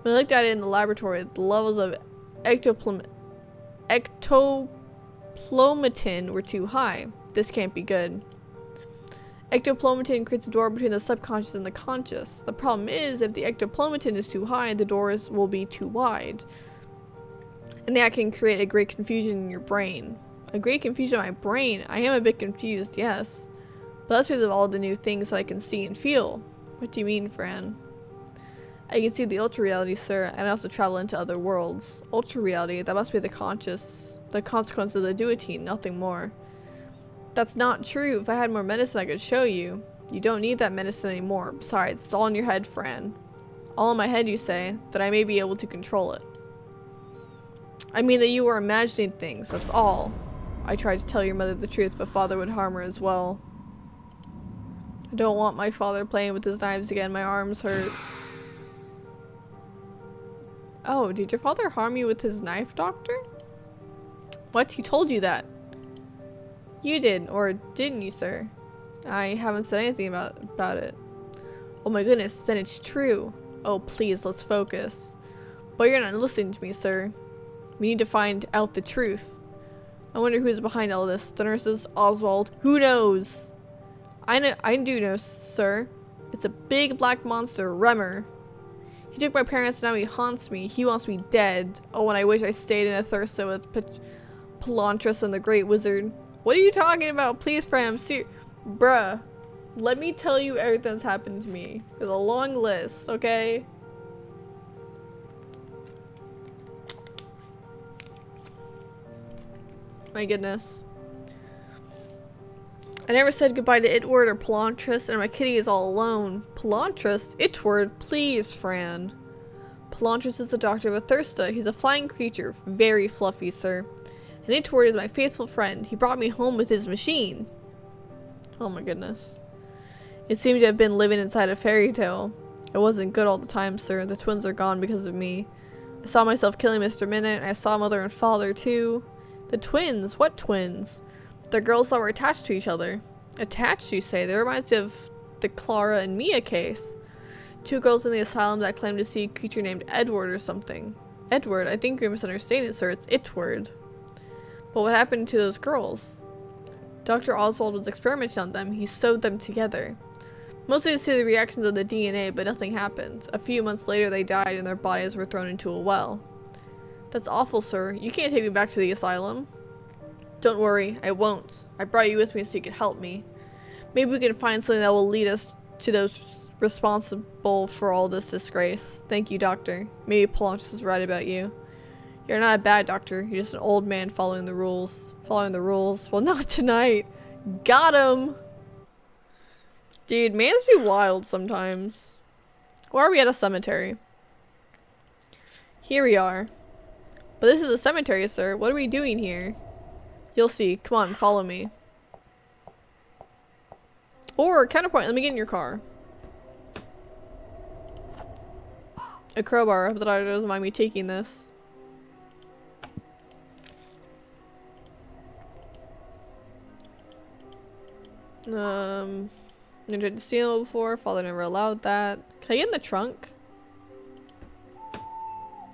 When I looked at it in the laboratory, the levels of ectoplomatin were too high. This can't be good. Ectoplomatin creates a door between the subconscious and the conscious. The problem is, if the ectoplomatin is too high, the doors will be too wide. And that can create a great confusion in your brain. A great confusion in my brain? I am a bit confused, yes. But that's because of all the new things that I can see and feel. What do you mean, Fran? I can see the ultra reality, sir, and I also travel into other worlds. Ultra reality, that must be the consequence of the duotine, nothing more. That's not true. If I had more medicine, I could show you. You don't need that medicine anymore. Besides, it's all in your head, Fran. All in my head, you say, that I may be able to control it. I mean that you were imagining things, that's all. I tried to tell your mother the truth, but father would harm her as well. I don't want my father playing with his knives again. My arms hurt. Oh, did your father harm you with his knife, Doctor? What? He told you that? You did, or didn't you, sir? I haven't said anything about it. Oh my goodness, then it's true. Oh, please, let's focus. But you're not listening to me, sir. We need to find out the truth. I wonder who's behind all this. The nurses? Oswald? Who knows? I do know, sir. It's a big black monster, Remmer. He took my parents and now he haunts me. He wants me dead. Oh, and I wish I stayed in Athursa with Pelantris and the Great Wizard. What are you talking about? Please, Fran, I'm serious. Bruh. Let me tell you everything that's happened to me. There's a long list, okay? My goodness. I never said goodbye to Itward or Pelantris, and my kitty is all alone. Pelantris? Itward? Please, Fran. Pelantris is the doctor of Athirsta. He's a flying creature. Very fluffy, sir. And Itward is my faithful friend. He brought me home with his machine. Oh my goodness. It seemed to have been living inside a fairy tale. It wasn't good all the time, sir. The twins are gone because of me. I saw myself killing Mr. Minute, and I saw mother and father, too. The twins? What twins? They're girls that were attached to each other. Attached, you say? That reminds me of the Clara and Mia case. 2 girls in the asylum that claimed to see a creature named Edward or something. Edward? I think you're misunderstanding it, sir. It's Itward. But what happened to those girls? Dr. Oswald was experimenting on them. He sewed them together. Mostly to see the reactions of the DNA, but nothing happened. A few months later they died and their bodies were thrown into a well. That's awful, sir. You can't take me back to the asylum. Don't worry, I won't. I brought you with me so you could help me. Maybe we can find something that will lead us to those responsible for all this disgrace. Thank you, Doctor. Maybe Pelantris is right about you. You're not a bad doctor. You're just an old man following the rules. Following the rules? Well, not tonight. Got him! Dude, mans be wild sometimes. Or are we at a cemetery? Here we are. But this is a cemetery, sir. What are we doing here? You'll see. Come on, follow me. Or, counterpoint, let me get in your car. A crowbar. I hope the doctor doesn't mind me taking this. Never tried to steal before. Father never allowed that. Can I get in the trunk?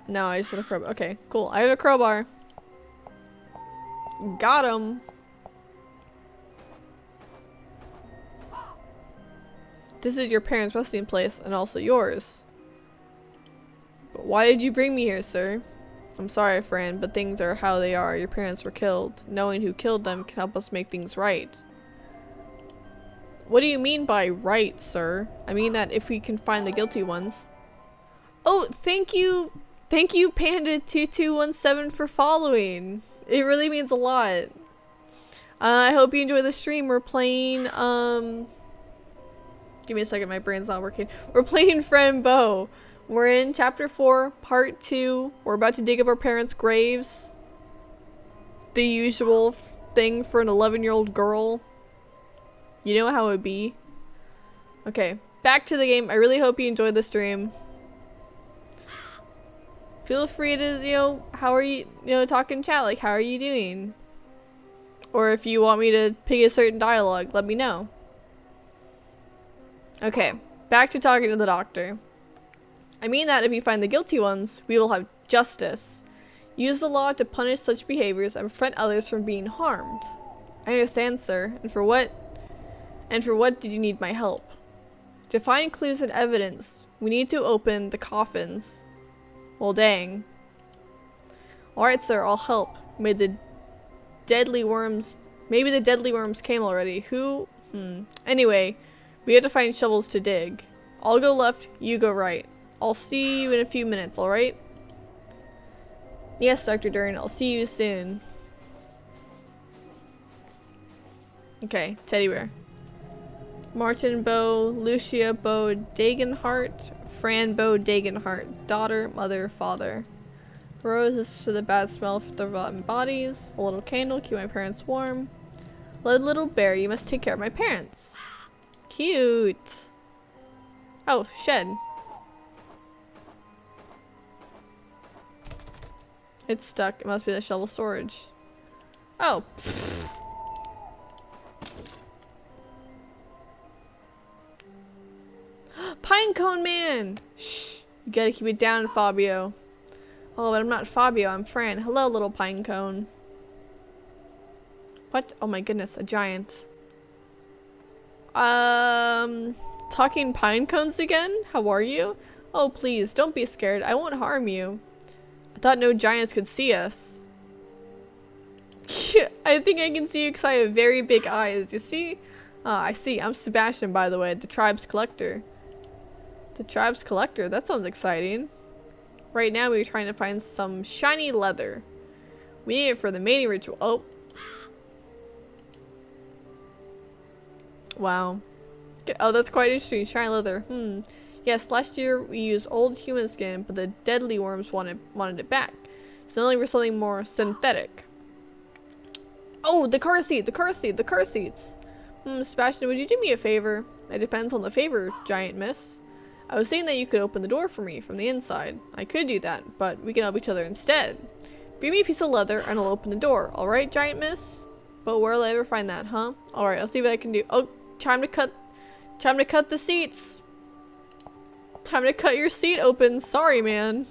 No, I just want a crowbar. Okay, cool. I have a crowbar. Got him. This is your parents' resting place and also yours. But why did you bring me here, sir? I'm sorry, Fran, but things are how they are. Your parents were killed. Knowing who killed them can help us make things right. What do you mean by right, sir? I mean that if we can find the guilty ones. Oh, thank you. Thank you, Panda2217, for following. It really means a lot. I hope you enjoy the stream. We're playing, give me a second, my brain's not working. We're playing Fran Bow. We're in chapter 4, part 2. We're about to dig up our parents' graves. The usual thing for an 11-year-old girl. You know how it would be. Okay, back to the game. I really hope you enjoyed the stream. Feel free to, how are you, talk in chat, like, how are you doing? Or if you want me to pick a certain dialogue, let me know. Okay, back to talking to the doctor. I mean that if you find the guilty ones, we will have justice. Use the law to punish such behaviors and prevent others from being harmed. I understand, sir. And for what did you need my help? To find clues and evidence, we need to open the coffins. Well, dang. Alright, sir, I'll help. Maybe the deadly worms came already. Who? Anyway, we have to find shovels to dig. I'll go left, you go right. I'll see you in a few minutes, alright? Yes, Dr. Dern, I'll see you soon. Okay, teddy bear. Martin Bow, Lucia Bow Dagenhart, Fran Bow Dagenhart, daughter, mother, father. Roses to the bad smell for the rotten bodies. A little candle, keep my parents warm. Little bear, you must take care of my parents. Cute. Oh, shed. It's stuck. It must be the shovel storage. Oh. Pinecone man! Shh. You gotta keep it down, Fabio. Oh, but I'm not Fabio. I'm Fran. Hello, little pinecone. What? Oh my goodness, a giant. Talking pine cones again? How are you? Oh, please, don't be scared. I won't harm you. I thought no giants could see us. I think I can see you because I have very big eyes. You see? I see. I'm Sebastian, by the way, the tribe's collector. The tribe's collector? That sounds exciting. Right now, we're trying to find some shiny leather. We need it for the mating ritual. Oh, Wow. Oh, that's quite interesting. Shiny leather. Yes, last year we used old human skin, but the deadly worms wanted it back. So only for something more synthetic. Oh, the car seat, the car seat, the car seats. Sebastian, would you do me a favor? It depends on the favor, giant miss. I was saying that you could open the door for me from the inside. I could do that, but we can help each other instead. Bring me a piece of leather and I'll open the door. Alright, giant miss? But where'll I ever find that, huh? Alright, I'll see what I can do. Oh, time to cut the seats. Time to cut your seat open. Sorry, man.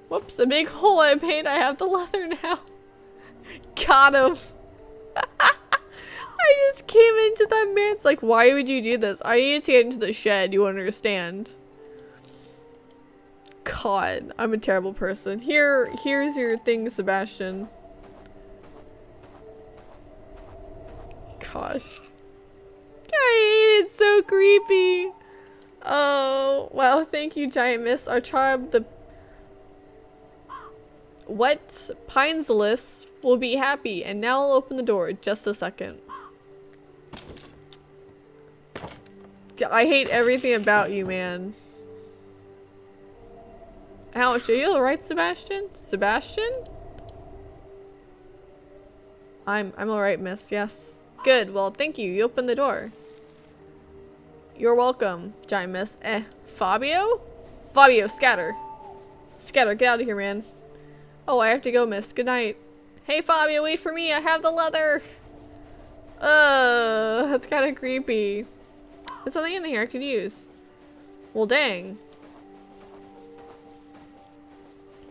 Whoops, a big hole I made. I have the leather now. Got him. I just came into that man's like, why would you do this? I need to get into the shed, you understand. God, I'm a terrible person. Here's your thing, Sebastian. Gosh. I hate it, so creepy. Oh, wow, thank you, giant miss. Our tribe, the what? Pinesalis will be happy, and now I'll open the door. Just a second. I hate everything about you, man. Ouch, are you alright, Sebastian? Sebastian? I'm alright, miss, yes. Good, well, thank you. You opened the door. You're welcome, giant miss. Fabio? Fabio, scatter. Scatter, get out of here, man. Oh, I have to go, miss. Good night. Hey, Fabio, wait for me. I have the leather. That's kind of creepy. There's something in here I could use. Well, dang.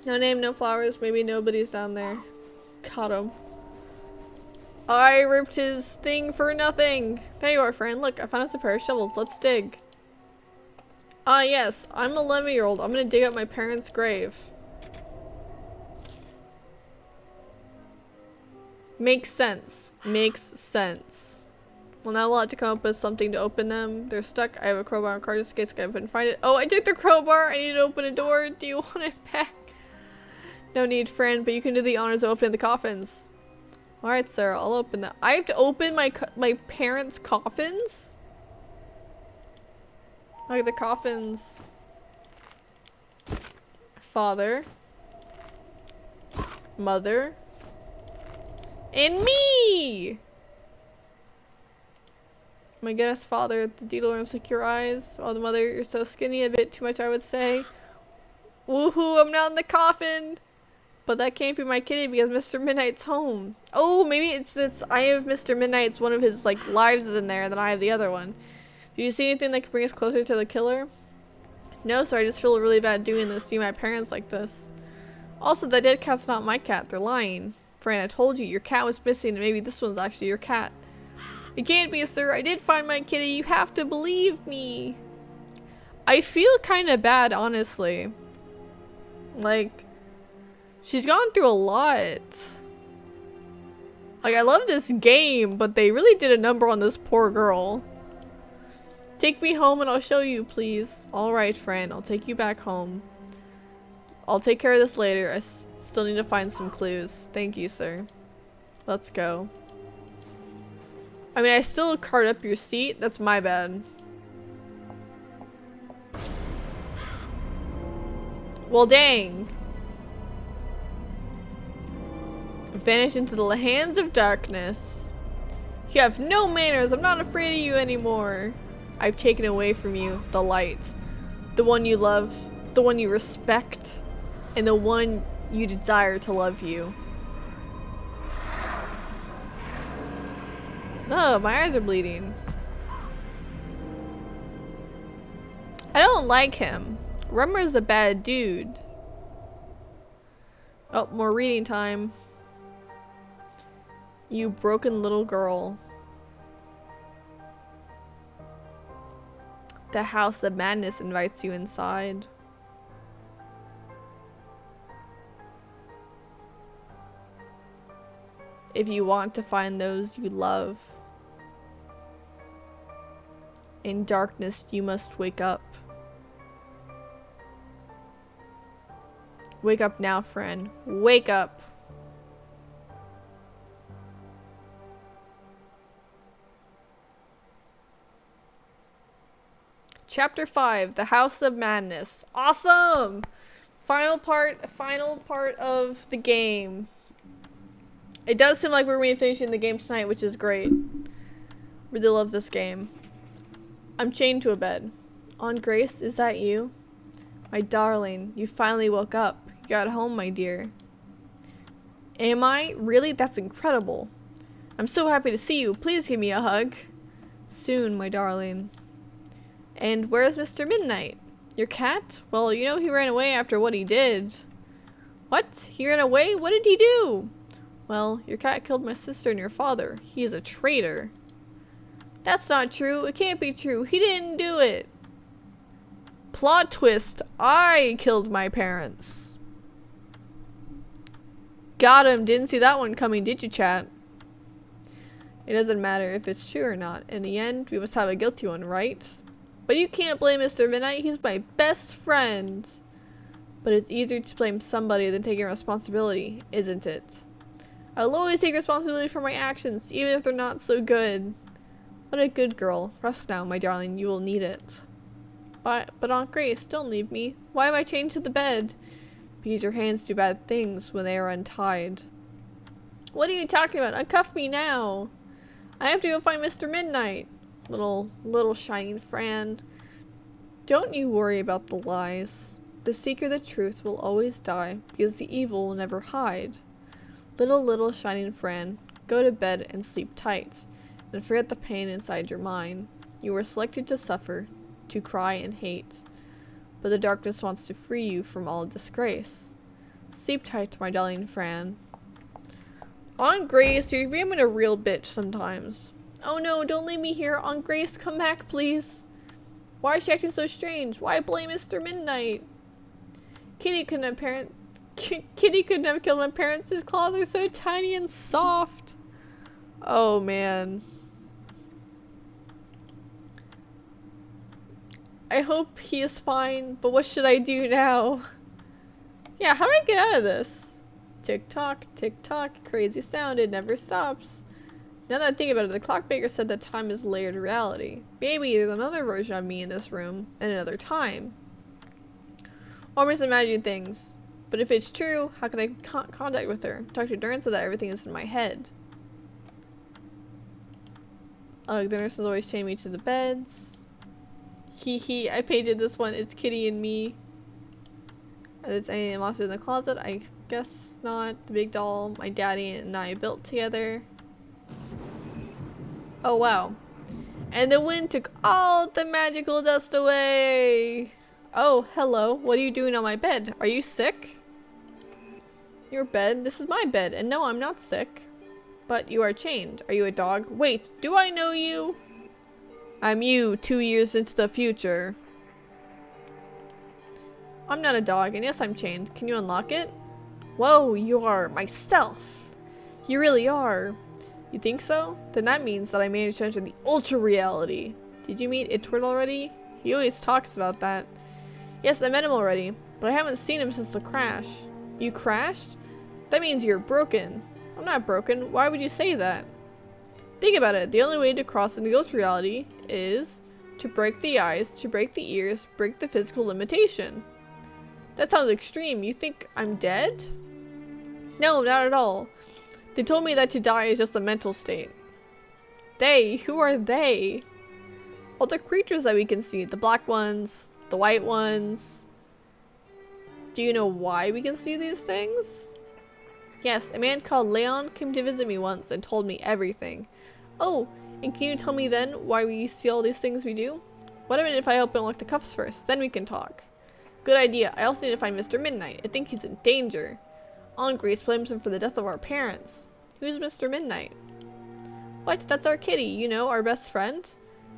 No name, no flowers. Maybe nobody's down there. Caught him. I ripped his thing for nothing. There you are, Fran. Look, I found us a pair of shovels. Let's dig. Ah, yes. I'm an 11-year-old. I'm gonna dig up my parents' grave. Makes sense. Makes sense. Well, now we'll have to come up with something to open them. They're stuck. I have a crowbar and card just in case I couldn't find it. Oh, I took the crowbar. I need to open a door. Do you want it back? No need, Fran, but you can do the honors of opening the coffins. Alright, sir. I'll open that. I have to open my parents' coffins? Like the coffins. Father. Mother. And me! My goodness, father, the deedle worms like your eyes. Oh, the mother, you're so skinny, a bit too much, I would say. Woohoo, I'm not in the coffin! But that can't be my kitty because Mr. Midnight's home. Oh, maybe it's this. I have Mr. Midnight's one of his, like, lives in there, and then I have the other one. Do you see anything that could bring us closer to the killer? No, sir, I just feel really bad doing this, seeing my parents like this. Also, the dead cat's not my cat, they're lying. Fran, I told you, your cat was missing, and maybe this one's actually your cat. It can't be, sir. I did find my kitty. You have to believe me. I feel kind of bad, honestly. Like, she's gone through a lot. Like, I love this game, but they really did a number on this poor girl. Take me home and I'll show you, please. Alright, Fran. I'll take you back home. I'll take care of this later. I still need to find some clues. Thank you, sir. Let's go. I mean, I still cart up your seat. That's my bad. Well, dang. Vanish into the hands of darkness. You have no manners. I'm not afraid of you anymore. I've taken away from you the light. The one you love. The one you respect. And the one you desire to love you. Oh, my eyes are bleeding. I don't like him. Rummer's a bad dude. Oh, more reading time. You broken little girl. The house of madness invites you inside. If you want to find those you love. In darkness, you must wake up. Wake up now, friend. Wake up. Chapter 5, The House of Madness. Awesome! Final part of the game. It does seem like we're going to be finishing the game tonight, which is great. Really love this game. I'm chained to a bed. Aunt Grace, is that you? My darling, you finally woke up. You got home, my dear. Am I? Really? That's incredible. I'm so happy to see you. Please give me a hug. Soon, my darling. And where's Mr. Midnight? Your cat? Well, you know he ran away after what he did. What? He ran away? What did he do? Well, your cat killed my sister and your father. He is a traitor. That's not true. It can't be true. He didn't do it. Plot twist. I killed my parents. Got him. Didn't see that one coming, did you, chat? It doesn't matter if it's true or not. In the end, we must have a guilty one, right? But you can't blame Mr. Midnight. He's my best friend. But it's easier to blame somebody than taking responsibility, isn't it? I'll always take responsibility for my actions, even if they're not so good. What a good girl. Rest now, my darling. You will need it. But Aunt Grace, don't leave me. Why am I chained to the bed? Because your hands do bad things when they are untied. What are you talking about? Uncuff me now. I have to go find Mr. Midnight. Little shining Fran. Don't you worry about the lies. The seeker of the truth will always die, because the evil will never hide. Little shining Fran, go to bed and sleep tight, and forget the pain inside your mind. You were selected to suffer, to cry and hate, but the darkness wants to free you from all disgrace. Sleep tight, my darling Fran. Aunt Grace, you're becoming a real bitch sometimes. Oh no, don't leave me here. Aunt Grace, come back, please. Why is she acting so strange? Why blame Mr. Midnight? Kitty couldn't have killed my parents. His claws are so tiny and soft. Oh man. I hope he is fine, but what should I do now? Yeah, how do I get out of this? Tick tock, crazy sound, it never stops. Now that I think about it, the clockmaker said that time is layered reality. Maybe there's another version of me in this room, and another time. Or I'm just imagining things. But if it's true, how can I contact with her? Talk to Durant so that everything is in my head. The nurse has always chained me to the beds. I painted this one. It's Kitty and me. Is any monster in the closet? I guess not. The big doll my daddy and I built together. Oh wow. And the wind took all the magical dust away. Oh, hello. What are you doing on my bed? Are you sick? Your bed? This is my bed. And no, I'm not sick. But you are chained. Are you a dog? Wait, do I know you? I'm you 2 years into the future. I'm not a dog, and yes, I'm chained. Can you unlock it? Whoa, you are myself. You really are. You think so? Then that means that I managed to enter the ultra reality. Did you meet Itward already? He always talks about that. Yes, I met him already, but I haven't seen him since the crash. You crashed? That means you're broken. I'm not broken. Why would you say that? Think about it. The only way to cross into the ultra reality is to break the eyes, to break the ears, break the physical limitation. That sounds extreme. You think I'm dead? No, not at all. They told me that to die is just a mental state. They? Who are they? All the creatures that we can see. The black ones, the white ones. Do you know why we can see these things? Yes, a man called Leon came to visit me once and told me everything. Oh, and can you tell me then why we see all these things we do? What a minute if I help unlock the cuffs first, then we can talk. Good idea. I also need to find Mr. Midnight. I think he's in danger. Aunt Grace blames him for the death of our parents. Who's Mr. Midnight? What? That's our kitty, you know, our best friend?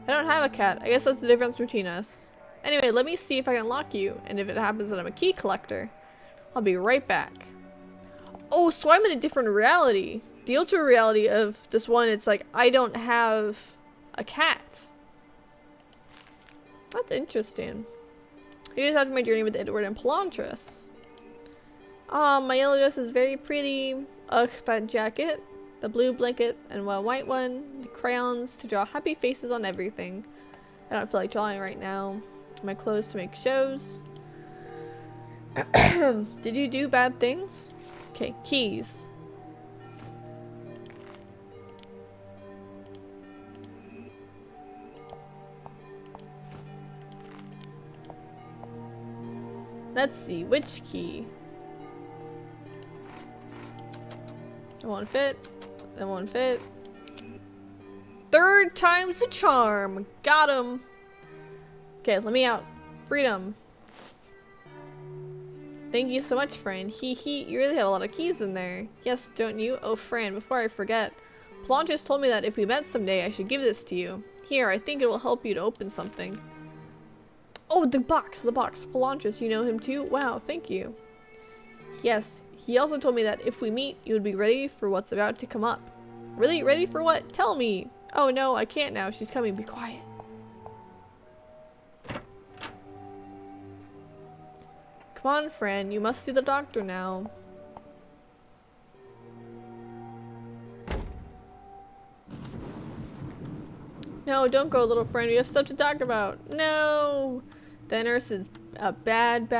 I don't have a cat. I guess that's the difference between us. Anyway, let me see if I can unlock you, and if it happens that I'm a key collector, I'll be right back. Oh, so I'm in a different reality. The ultra reality of this one, it's like, I don't have a cat. That's interesting. Here's after my journey with Itward and Pelantris. Ah, my yellow dress is very pretty. Ugh, that jacket. The blue blanket and one white one. The crayons to draw happy faces on everything. I don't feel like drawing right now. My clothes to make shows. Did you do bad things? Okay, keys. Let's see, which key? That won't fit. That won't fit. Third time's the charm. Got him. Okay, let me out. Freedom. Thank you so much, Fran. You really have a lot of keys in there. Yes, don't you? Oh, Fran, before I forget. Pelantris told me that if we met someday, I should give this to you. Here, I think it will help you to open something. Oh, the box. Pelantris, you know him too? Wow, thank you. Yes, he also told me that if we meet, you would be ready for what's about to come up. Really? Ready for what? Tell me. Oh no, I can't now. She's coming. Be quiet. Come on, Fran. You must see the doctor now. No, don't go, little friend. We have stuff to talk about. No! The nurse is a bad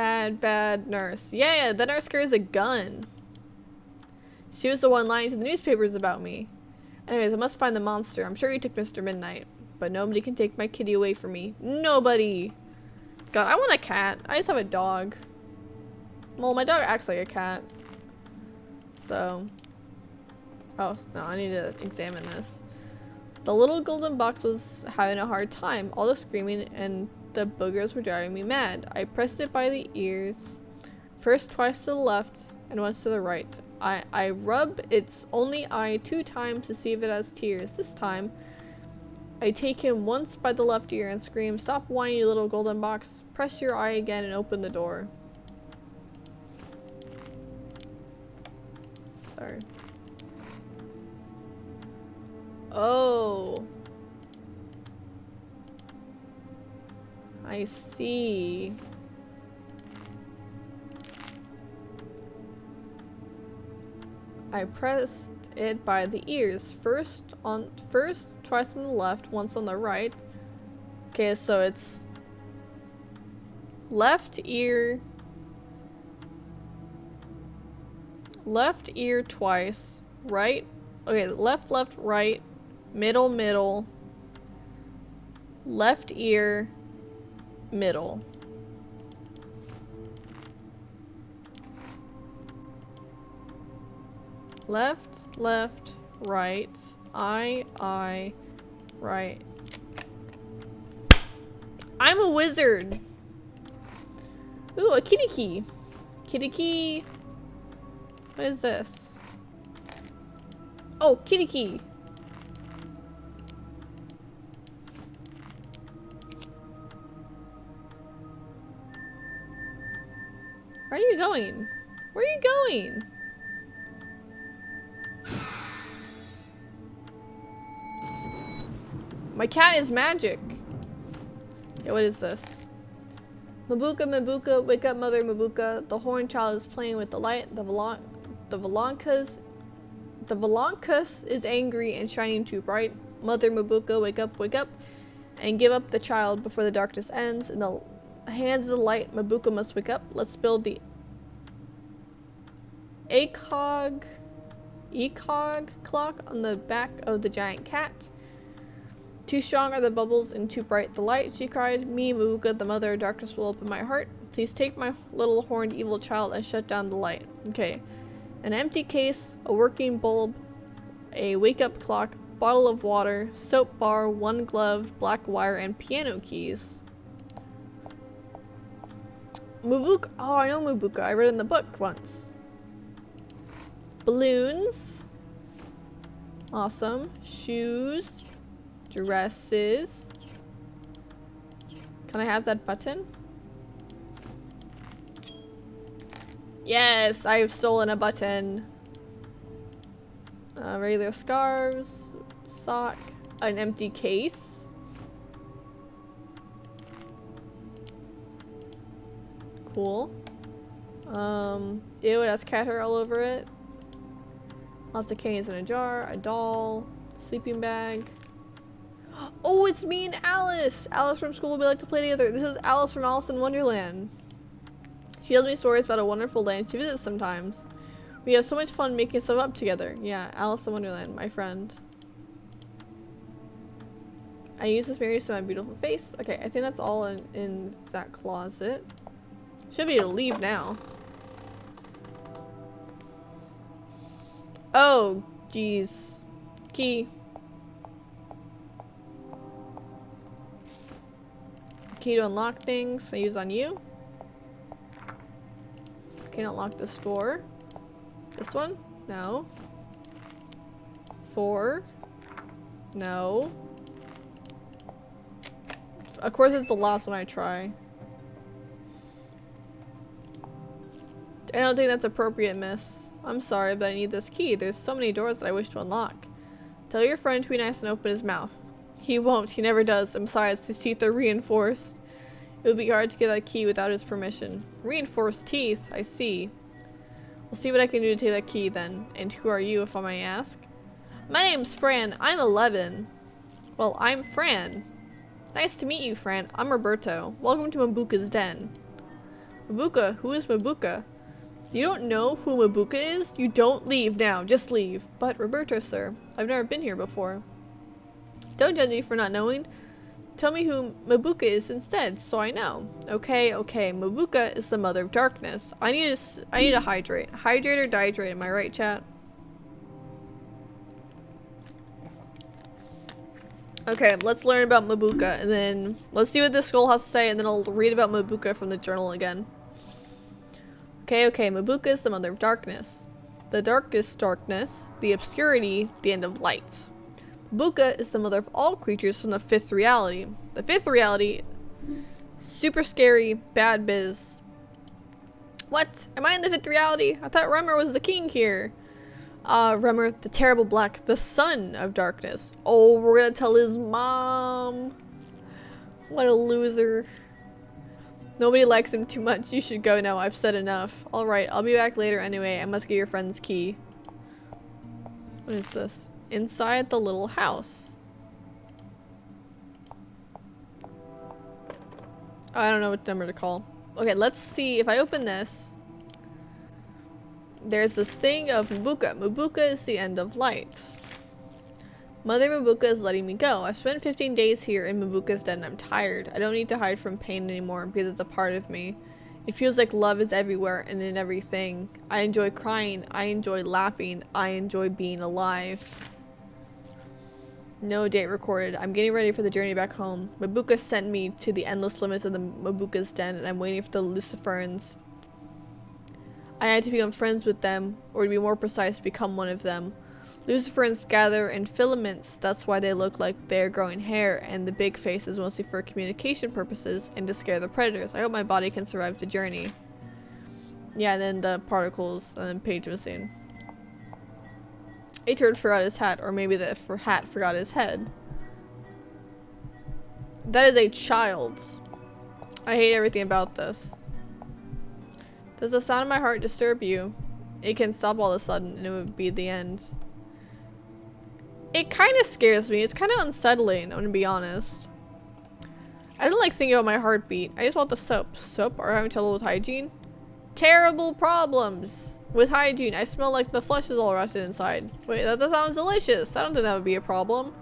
nurse. Yeah, the nurse carries a gun. She was the one lying to the newspapers about me. Anyways, I must find the monster. I'm sure he took Mr. Midnight. But nobody can take my kitty away from me. Nobody! God, I want a cat. I just have a dog. Well, my dog acts like a cat. So... Oh, no, I need to examine this. The little golden box was having a hard time. All the screaming and the boogers were driving me mad. I pressed it by the ears. First twice to the left and once to the right. I rub its only eye 2 times to see if it has tears. This time, I take him once by the left ear and scream, "Stop whining, you little golden box. Press your eye again and open the door." Sorry. Oh. I see. I pressed it by the ears. First twice on the left, once on the right. Okay, so it's left ear twice, right? Okay, left, right, middle, left ear, middle. Left, right, eye, right. I'm a wizard! Ooh, a kitty key. Kitty key. What is this? Oh, kitty key. Where are you going? Where are you going? My cat is magic. Okay, what is this? Mabuka, wake up, mother Mabuka. The horned child is playing with the light. The Veloncus is angry and shining too bright. Mother Mabuka, wake up, and give up the child before the darkness ends. In the hands of the light, Mabuka must wake up. Let's build the ECOG clock on the back of the giant cat. Too strong are the bubbles and too bright the light, she cried. Me, Mabuka, the mother of darkness, will open my heart. Please take my little horned evil child and shut down the light. Okay. An empty case, a working bulb, a wake-up clock, bottle of water, soap bar, 1 glove, black wire, and piano keys. Mabuka. Oh, I know Mabuka. I read it in the book once. Balloons. Awesome. Shoes. Dresses. Can I have that button? Yes, I've stolen a button. Regular scarves, sock, an empty case. Cool. Ew, it has cat hair all over it. Lots of candies in a jar, a doll, sleeping bag. Oh, it's me and Alice! Alice from school, we like to play together. This is Alice from Alice in Wonderland. She tells me stories about a wonderful land she visits sometimes. We have so much fun making stuff up together. Yeah, Alice in Wonderland, my friend. I use this mirror to see my beautiful face. Okay, I think that's all in that closet. Should be able to leave now. Oh, jeez. Key. Key to unlock things. I use on you. Can't unlock this door. This one? No. 4. No. Of course it's the last one I try. I don't think that's appropriate, miss. I'm sorry, but I need this key. There's so many doors that I wish to unlock. Tell your friend to be nice and open his mouth. He won't. He never does. And besides, his teeth are reinforced. It would be hard to get that key without his permission. Reinforced teeth? I see. We'll see what I can do to take that key then. And who are you, if I may ask? My name's Fran. I'm 11. Well, I'm Fran. Nice to meet you, Fran. I'm Roberto. Welcome to Mabuka's den. Mabuka? Who is Mabuka? You don't know who Mabuka is? You don't leave now. Just leave. But Roberto, sir, I've never been here before. Don't judge me for not knowing. Tell me who Mabuka is instead, so I know. Okay, okay. Mabuka is the mother of darkness. I need to hydrate. Hydrate or dihydrate, am I right, chat? Okay, let's learn about Mabuka, and then let's see what this skull has to say, and then I'll read about Mabuka from the journal again. Okay, okay. Mabuka is the mother of darkness. The darkest darkness, the obscurity, the end of light. Mabuka is the mother of all creatures from the fifth reality. The fifth reality, super scary, bad biz. What? Am I in the fifth reality? I thought Remmer was the king here. Remmer, the terrible black, the son of darkness. Oh, we're gonna tell his mom. What a loser. Nobody likes him too much. You should go now. I've said enough. Alright, I'll be back later anyway. I must get your friend's key. What is this? Inside the little house. Oh, I don't know what number to call. Okay, let's see. If I open this, there's this thing of Mabuka. Mabuka is the end of light. Mother Mabuka is letting me go. I've spent 15 days here in Mabuka's den and I'm tired. I don't need to hide from pain anymore because it's a part of me. It feels like love is everywhere and in everything. I enjoy crying. I enjoy laughing. I enjoy being alive. No date recorded. I'm getting ready for the journey back home. Mabuka sent me to the endless limits of the Mabuka's den and I'm waiting for the Luciferans. I had to become friends with them, or to be more precise, become one of them. Luciferans gather in filaments, that's why they look like they're growing hair, and the big face is mostly for communication purposes and to scare the predators. I hope my body can survive the journey. Yeah, and then the particles, and then page missing. A turd forgot his hat, or maybe the hat forgot his head. That is a child. I hate everything about this. Does the sound of my heart disturb you? It can stop all of a sudden and it would be the end. It kind of scares me. It's kind of unsettling, I'm gonna be honest. I don't like thinking about my heartbeat. I just want the soap. Soap? Are having trouble with hygiene? Terrible problems with hygiene. I smell like the flesh is all rusted inside. Wait, that sounds delicious. I don't think that would be a problem.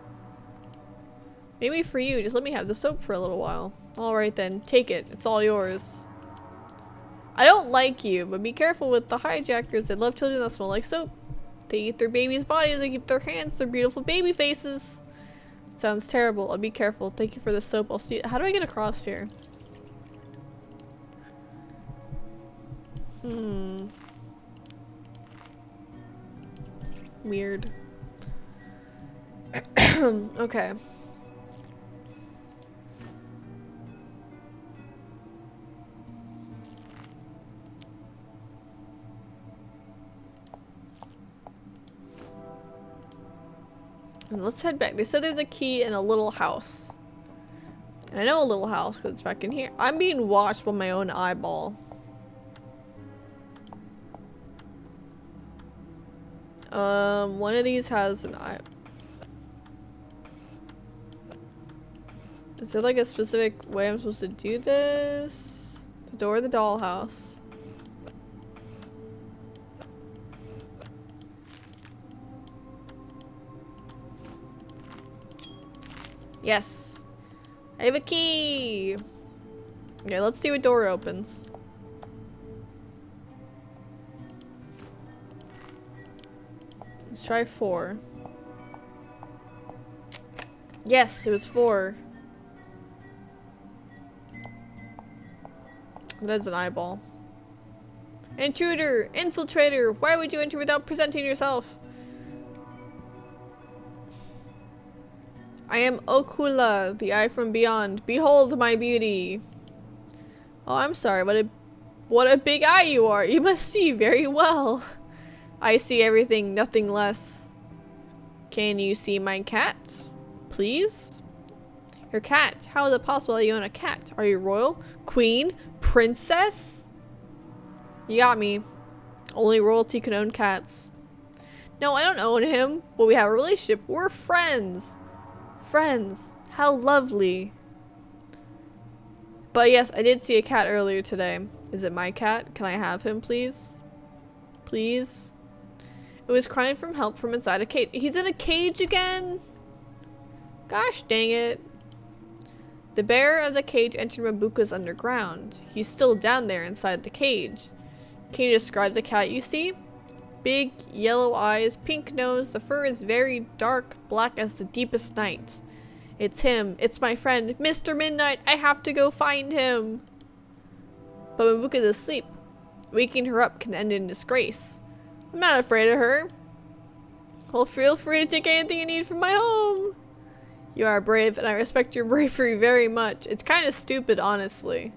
Maybe for you, just let me have the soap for a little while. Alright then, take it. It's all yours. I don't like you, but be careful with the hijackers. They love children that smell like soap. They eat their babies' bodies. They keep their hands, their beautiful baby faces. Sounds terrible. I'll be careful. Thank you for the soap. I'll see. How do I get across here? Weird. Okay. And let's head back. They said there's a key in a little house. And I know a little house because it's back in here. I'm being watched by my own eyeball. One of these has an eye. Is there like a specific way I'm supposed to do this? The door of the dollhouse. Yes! I have a key! Okay, let's see what door opens. Let's try 4. Yes, it was 4. That is an eyeball. Intruder! Infiltrator! Why would you enter without presenting yourself? I am Okula, the eye from beyond. Behold my beauty. Oh, I'm sorry. What a big eye you are. You must see very well. I see everything, nothing less. Can you see my cat? Please? Your cat? How is it possible that you own a cat? Are you royal? Queen? Princess? You got me. Only royalty can own cats. No, I don't own him, but we have a relationship. We're friends. Friends. How lovely. But yes, I did see a cat earlier today. Is it my cat? Can I have him, please? Please? It was crying for help from inside a cage. He's in a cage again? Gosh dang it. The bearer of the cage entered Mabuka's underground. He's still down there inside the cage. Can you describe the cat you see? Big, yellow eyes, pink nose, the fur is very dark, black as the deepest night. It's him. It's my friend, Mr. Midnight. I have to go find him. But Mabuka's asleep. Waking her up can end in disgrace. I'm not afraid of her. Well, feel free to take anything you need from my home. You are brave, and I respect your bravery very much. It's kind of stupid, honestly.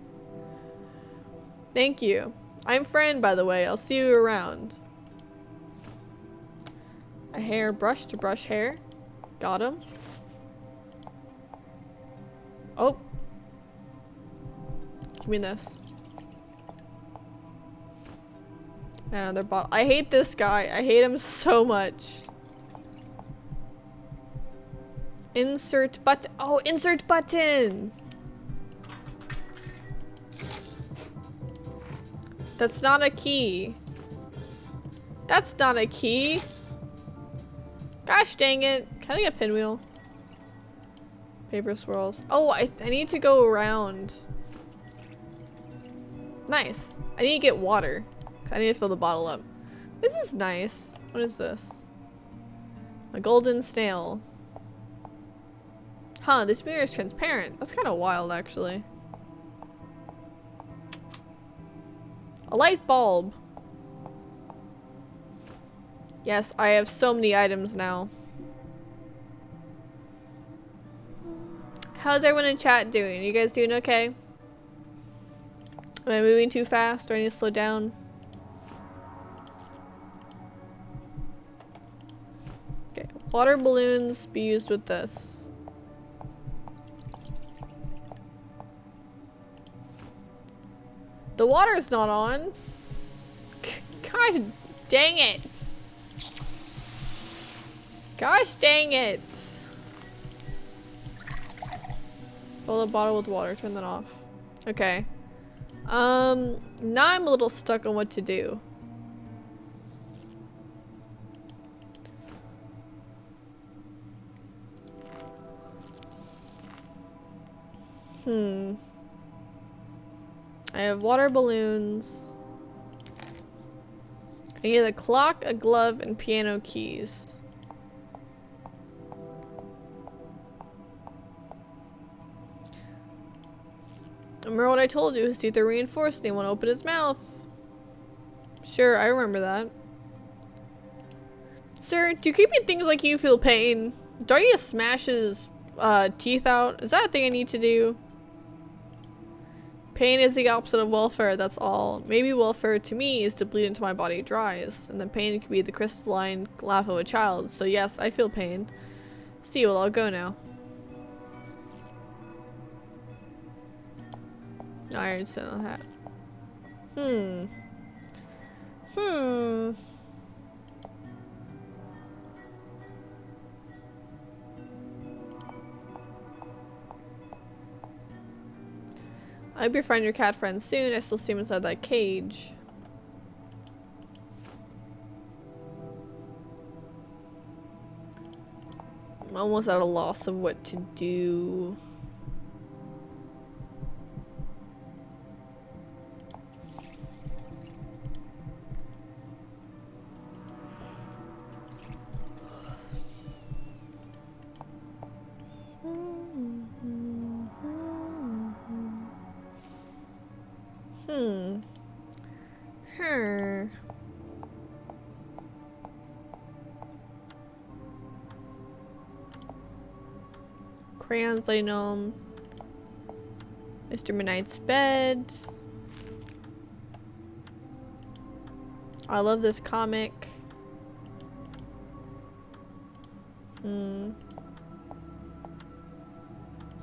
Thank you. I'm Fran, by the way. I'll see you around. A hair brush to brush hair. Got him. Oh. Give me this. Another bottle. I hate this guy. I hate him so much. Insert button. Oh, insert button! That's not a key. That's not a key. Gosh dang it. Can I get a pinwheel? Paper swirls. Oh, I need to go around. Nice. I need to get water. 'Cause I need to fill the bottle up. This is nice. What is this? A golden snail. Huh, this mirror is transparent. That's kind of wild, actually. A light bulb. Yes, I have so many items now. How's everyone in chat doing? Are you guys doing okay? Am I moving too fast? Do I need to slow down? Okay, water balloons be used with this. The water's not on. Gosh dang it. Gosh dang it. Fill the bottle with water. Turn that off. Okay. Now I'm a little stuck on what to do. I have water balloons. I need a clock, a glove, and piano keys. Remember what I told you? His teeth are reinforced and he won't open his mouth. Sure, I remember that. Sir, do creepy things like you feel pain? Do I need to smash his teeth out? Is that a thing I need to do? Pain is the opposite of welfare, that's all. Maybe welfare to me is to bleed until my body dries, and then pain can be the crystalline laugh of a child. So yes, I feel pain. See, well, I'll go now. Iron saddle hat. I hope you find your cat friend soon. I still see him inside that cage. I'm almost at a loss of what to do. Crayons laying on Mr. Midnight's bed. I love this comic.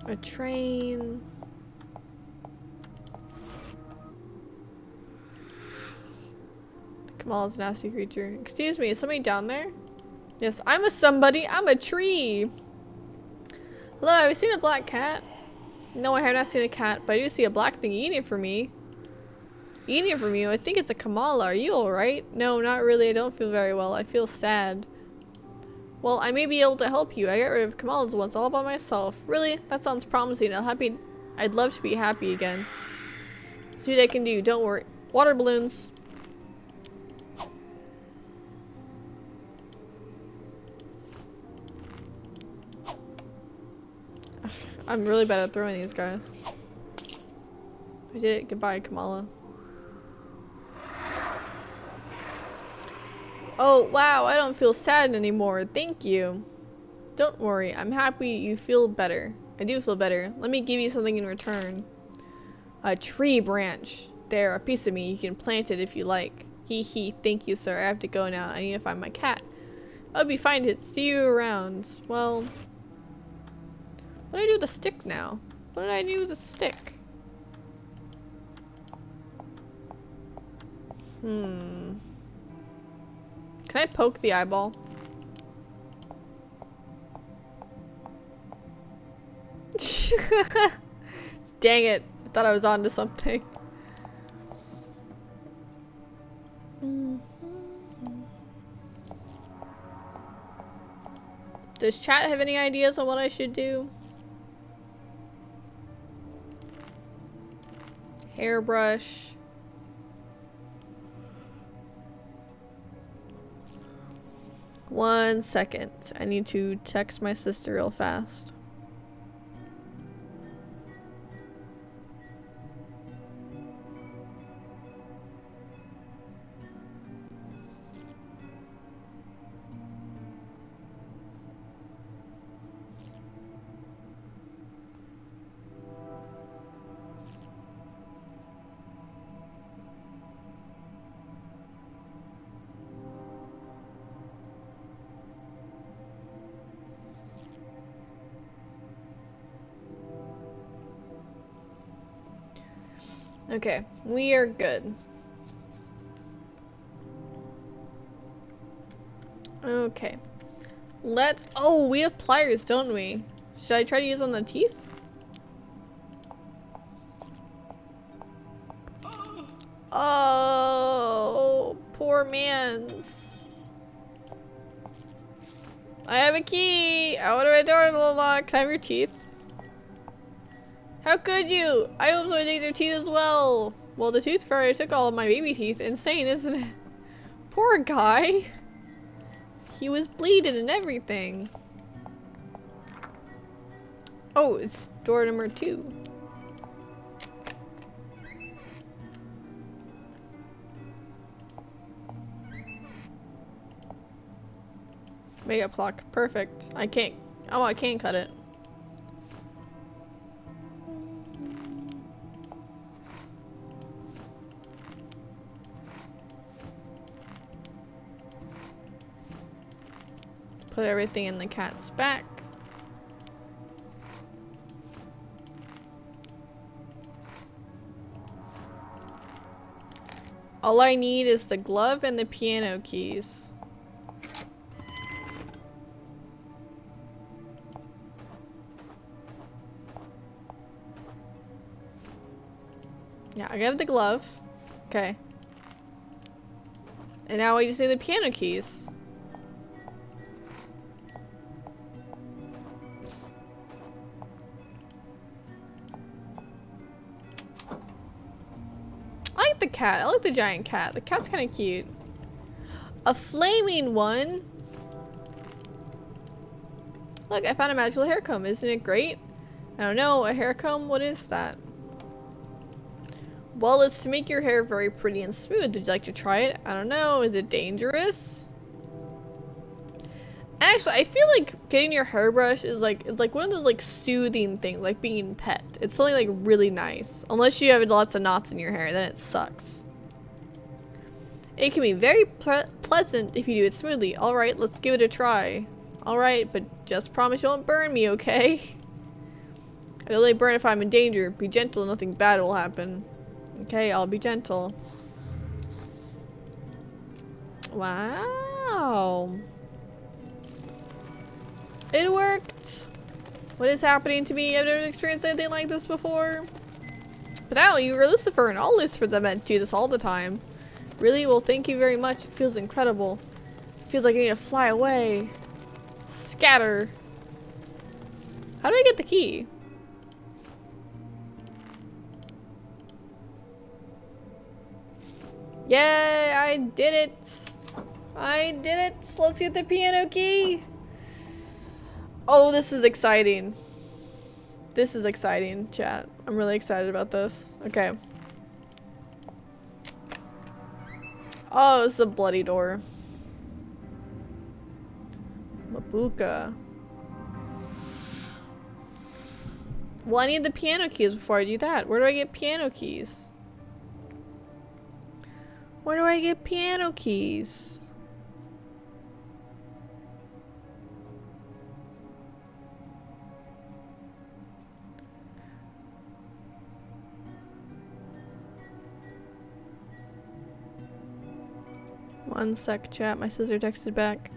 A train. Kamala's a nasty creature. Excuse me, is somebody down there? Yes, I'm a somebody. I'm a tree. Hello, have you seen a black cat? No, I have not seen a cat, but I do see a black thing eating it for me. Eating it from you? I think it's a Kamala. Are you alright? No, not really. I don't feel very well. I feel sad. Well, I may be able to help you. I got rid of Kamala's once all by myself. Really? That sounds promising. I'd love to be happy again. See what I can do. Don't worry. Water balloons. I'm really bad at throwing these guys. I did it. Goodbye, Kamala. Oh, wow. I don't feel sad anymore. Thank you. Don't worry. I'm happy you feel better. I do feel better. Let me give you something in return. A tree branch. There, a piece of me. You can plant it if you like. Hee hee. Thank you, sir. I have to go now. I need to find my cat. I'll be fine to see you around. Well, what do I do with the stick now? What did I do with the stick? Can I poke the eyeball? Dang it. I thought I was onto something. Does chat have any ideas on what I should do? Hairbrush. One second. I need to text my sister real fast. Okay, we are good. Okay. Let's- oh, we have pliers, don't we? Should I try to use on the teeth? Oh, poor man's. I have a key! Out of my door, Lola. Can I have your teeth? How could you? I hope someone takes your teeth as well. Well, the tooth fairy took all of my baby teeth. Insane, isn't it? Poor guy. He was bleeding and everything. Oh, it's door number 2. Makeup block. Perfect. I can't. Oh, I can cut it. Put everything in the cat's back. All I need is the glove and the piano keys. Yeah, I have the glove. Okay. And now I just need the piano keys. I like the cat. I like the giant cat. The cat's kind of cute. A flaming one? Look, I found a magical hair comb. Isn't it great? I don't know. A hair comb? What is that? Well, it's to make your hair very pretty and smooth. Would you like to try it? I don't know. Is it dangerous? Actually, I feel like getting your hairbrush is like, it's like one of those like soothing things, like being pet. It's something like really nice. Unless you have lots of knots in your hair, then it sucks. It can be very pleasant if you do it smoothly. Alright, let's give it a try. Alright, but just promise you won't burn me, okay? I'd only burn if I'm in danger. Be gentle and nothing bad will happen. Okay, I'll be gentle. Wow. It worked! What is happening to me? I've never experienced anything like this before. But now you were Lucifer, and all Lucifers I meant do this all the time. Really? Well, thank you very much. It feels incredible. It feels like I need to fly away. Scatter. How do I get the key? Yay! I did it! I did it! Let's get the piano key! Oh, this is exciting. This is exciting, chat. I'm really excited about this. Okay. Oh, it's a bloody door. Mabuka. Well, I need the piano keys before I do that. Where do I get piano keys? Where do I get piano keys? One sec, chat. My sister texted back.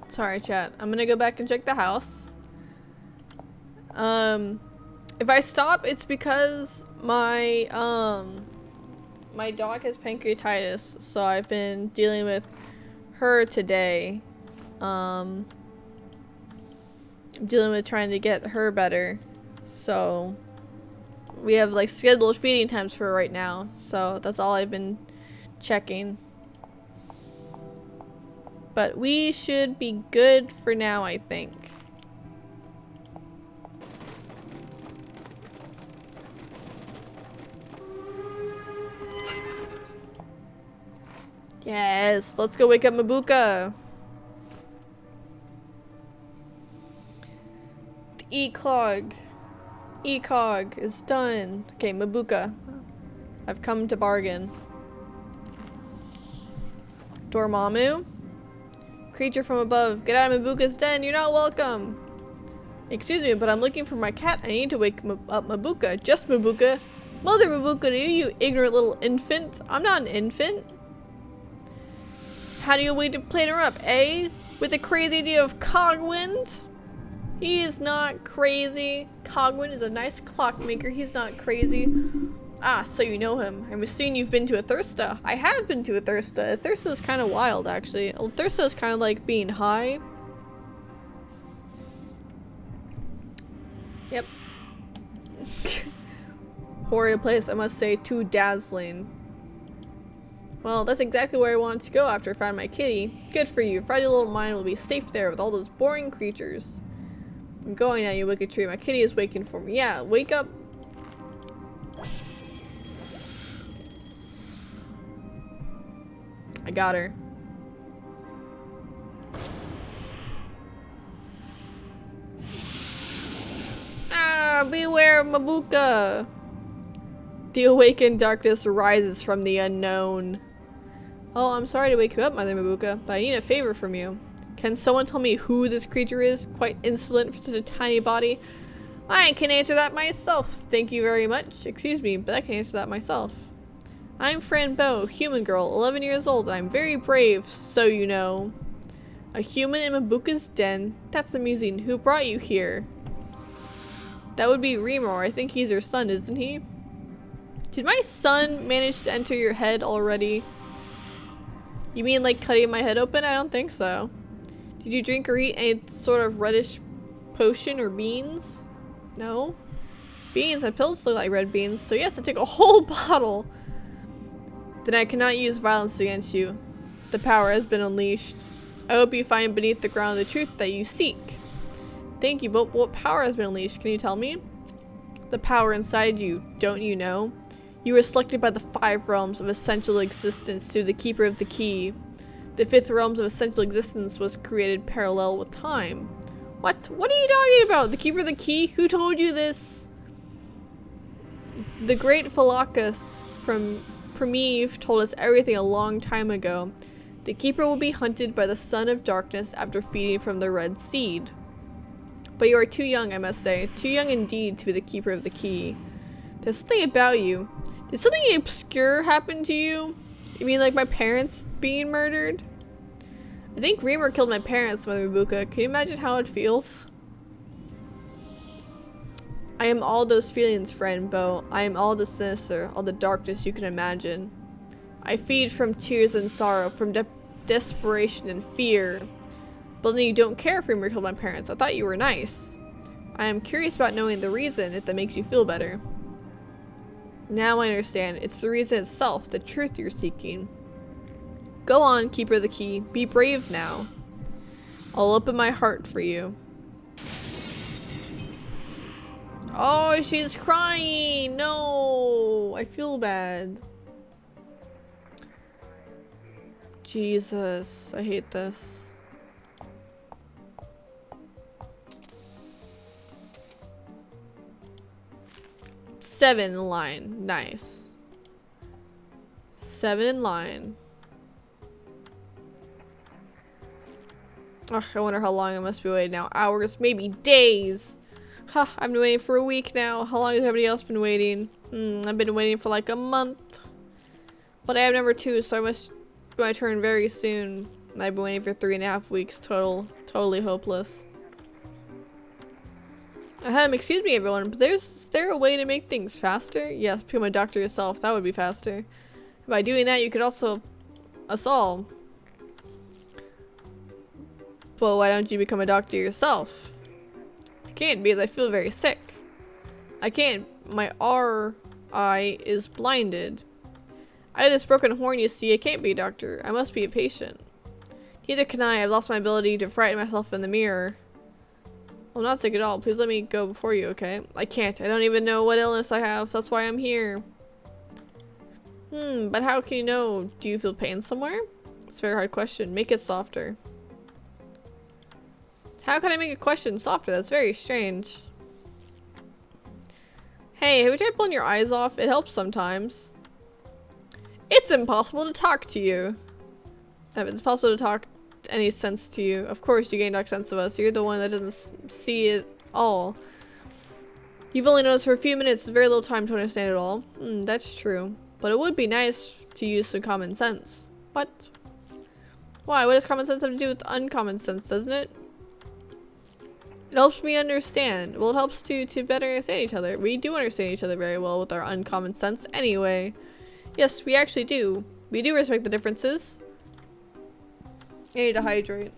Sorry, chat. I'm gonna go back and check the house. If I stop, it's because my my dog has pancreatitis, so I've been dealing with her today. I'm dealing with trying to get her better. So we have like scheduled feeding times for her right now. So that's all I've been checking. But we should be good for now, I think. Yes, let's go wake up Mabuka. The E-cog is done. Okay, Mabuka. I've come to bargain. Dormammu? Creature from above. Get out of Mabuka's den. You're not welcome. Excuse me, but I'm looking for my cat. I need to wake up Mabuka. Just Mabuka. Mother Mabuka, do you ignorant little infant? I'm not an infant. How do you wait to play her up, eh? With the crazy idea of Cogwind? He is not crazy. Cogwind is a nice clockmaker. He's not crazy. Ah, so you know him. I'm assuming you've been to a Thirsta. I have been to a Thirsta. A Thirsta is kind of wild, actually. A Thirsta is kind of like being high. Yep. Horrid place, I must say. Too dazzling. Well, that's exactly where I wanted to go after I found my kitty. Good for you. Fragile little mind will be safe there with all those boring creatures. I'm going now, you wicked tree. My kitty is waking for me. Yeah, wake up. I got her. Ah, beware of Mabuka! The awakened darkness rises from the unknown. Oh, I'm sorry to wake you up, Mother Mabuka, but I need a favor from you. Can someone tell me who this creature is? Quite insolent for such a tiny body. I can answer that myself. Thank you very much. Excuse me, but I can answer that myself. I'm Fran, human girl, 11 years old, and I'm very brave, so you know. A human in Mabuka's den? That's amusing. Who brought you here? That would be Remor. I think he's your son, isn't he? Did my son manage to enter your head already? You mean like cutting my head open? I don't think so. Did you drink or eat any sort of reddish potion or beans? No? Beans? My pills look like red beans, so yes, I took a whole bottle. Then I cannot use violence against you. The power has been unleashed. I hope you find beneath the ground the truth that you seek. Thank you, but what power has been unleashed? Can you tell me? The power inside you, don't you know? You were selected by the 5 realms of essential existence to the Keeper of the Key. The 5th realms of essential existence was created parallel with time. What? What are you talking about? The Keeper of the Key? Who told you this? The great Philocus from Primeve told us everything a long time ago. The Keeper will be hunted by the Son of Darkness after feeding from the Red Seed. But you are too young, I must say. Too young indeed to be the Keeper of the Key. There's something about you. Did something obscure happen to you? You mean like my parents being murdered? I think Reamer killed my parents, Mother Mabuka. Can you imagine how it feels? I am all those feelings, friend Bo. I am all the sinister, all the darkness you can imagine. I feed from tears and sorrow, from desperation and fear. But then you don't care if Reamer killed my parents. I thought you were nice. I am curious about knowing the reason, if that makes you feel better. Now I understand. It's the reason itself, the truth you're seeking. Go on, Keeper of the Key. Be brave now. I'll open my heart for you. Oh, she's crying! No! I feel bad. Jesus, I hate this. Seven in line. Nice. 7 in line. Ugh, I wonder how long I must be waiting now. Hours, maybe days. Huh, I've been waiting for a week now. How long has everybody else been waiting? I've been waiting for like a month. But I have number 2, so I must do my turn very soon. I've been waiting for 3.5 weeks. Totally hopeless. Excuse me everyone, but is there a way to make things faster? Yes, become a doctor yourself. That would be faster. By doing that, you could also us all. But why don't you become a doctor yourself? I can't because I feel very sick. I can't. My eye is blinded. I have this broken horn, you see. I can't be a doctor. I must be a patient. Neither can I. I've lost my ability to frighten myself in the mirror. I'm not sick at all. Please let me go before you, okay? I can't. I don't even know what illness I have. That's why I'm here. But how can you know? Do you feel pain somewhere? It's a very hard question. Make it softer. How can I make a question softer? That's very strange. Hey, have you tried pulling your eyes off? It helps sometimes. It's impossible to talk to you. If it's possible to talk any sense to you. Of course you gain dark sense of us. You're the one that doesn't see it all. You've only noticed for a few minutes. Very little time to understand it all. That's true. But it would be nice to use some common sense. What? Why? What does common sense have to do with uncommon sense, doesn't it? It helps me understand. Well, it helps to better understand each other. We do understand each other very well with our uncommon sense anyway. Yes, we actually do. We do respect the differences. I need to hydrate.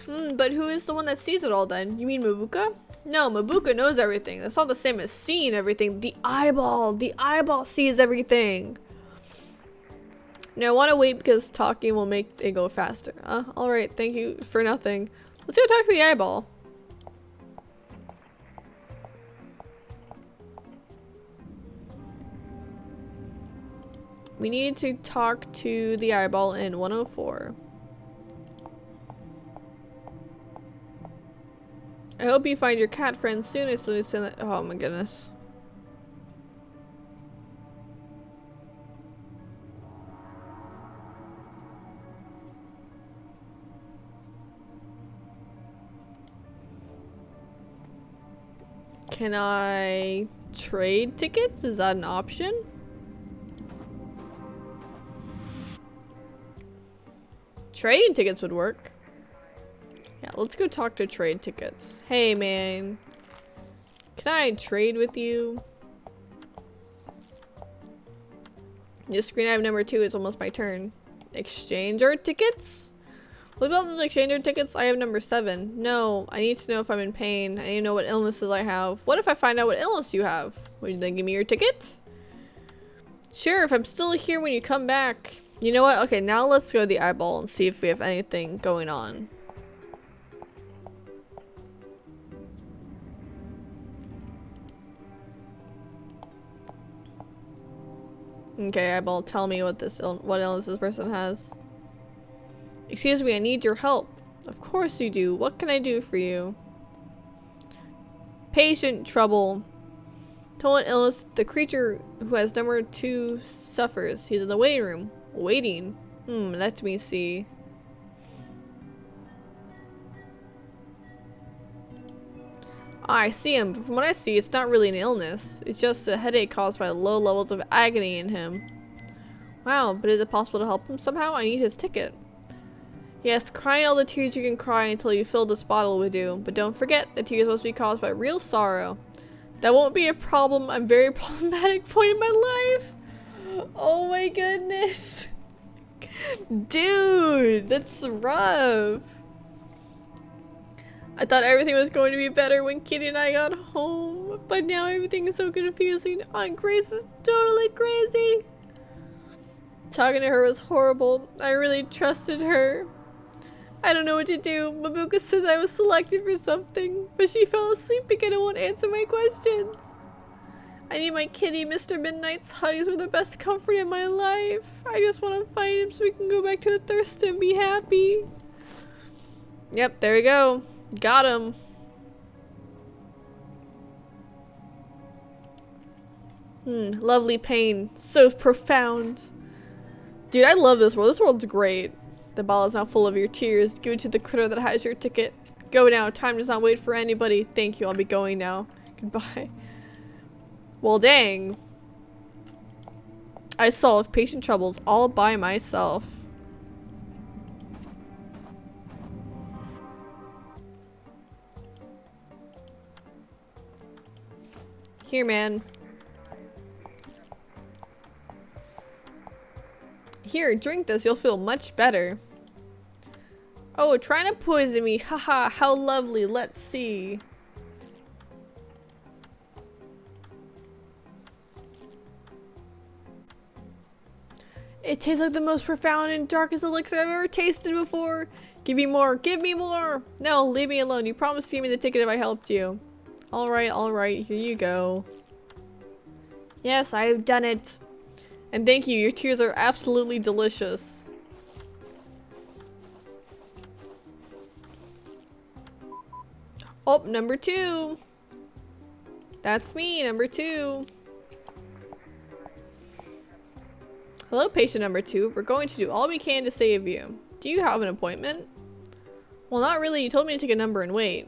But who is the one that sees it all then? You mean Mabuka? No, Mabuka knows everything. That's not the same as seeing everything. The eyeball sees everything. No, I want to wait because talking will make it go faster. Alright, thank you for nothing. Let's go talk to the eyeball. We need to talk to the eyeball in 104. I hope you find your cat friend soon. As soon as send that. Oh my goodness. Can I trade tickets? Is that an option? Trading tickets would work. Yeah, let's go talk to trade tickets. Hey man, can I trade with you? Your screen I have number 2 is almost my turn. Exchanger tickets? What about those exchanger tickets? I have number 7. No, I need to know if I'm in pain. I need to know what illnesses I have. What if I find out what illness you have? Would you then give me your ticket? Sure, if I'm still here when you come back. You know what? Okay, now let's go to the eyeball and see if we have anything going on. Okay, eyeball, tell me what what illness this person has. Excuse me, I need your help. Of course you do. What can I do for you? Patient trouble. Tell what illness the creature who has number 2 suffers. He's in the waiting room. Waiting. Let me see. I see him, but from what I see, it's not really an illness. It's just a headache caused by low levels of agony in him. Wow, but is it possible to help him somehow? I need his ticket. Yes, crying all the tears you can cry until you fill this bottle will do. But don't forget, the tears must be caused by real sorrow. That won't be a problem. I'm very problematic point in my life. Oh my goodness. Dude, that's rough. I thought everything was going to be better when Kitty and I got home, but now everything is so confusing. Aunt Grace is totally crazy. Talking to her was horrible. I really trusted her. I don't know what to do. Mabuka said I was selected for something, but she fell asleep again and won't answer my questions. I need my kitty. Mr. Midnight's hugs were the best comfort in my life. I just want to find him so we can go back to the thirst and be happy. Yep, there we go. Got him. Lovely pain. So profound. Dude, I love this world. This world's great. The bottle is now full of your tears. Give it to the critter that has your ticket. Go now. Time does not wait for anybody. Thank you. I'll be going now. Goodbye. Well, dang. I solved patient troubles all by myself. Here, man. Here, drink this. You'll feel much better. Oh, trying to poison me. Haha, how lovely. Let's see. It tastes like the most profound and darkest elixir I've ever tasted before. Give me more. Give me more. No, leave me alone. You promised to give me the ticket if I helped you. Alright. Here you go. Yes, I've done it. And thank you. Your tears are absolutely delicious. Oh, number 2. That's me, number 2. Hello, patient number 2. We're going to do all we can to save you. Do you have an appointment? Well, not really. You told me to take a number and wait.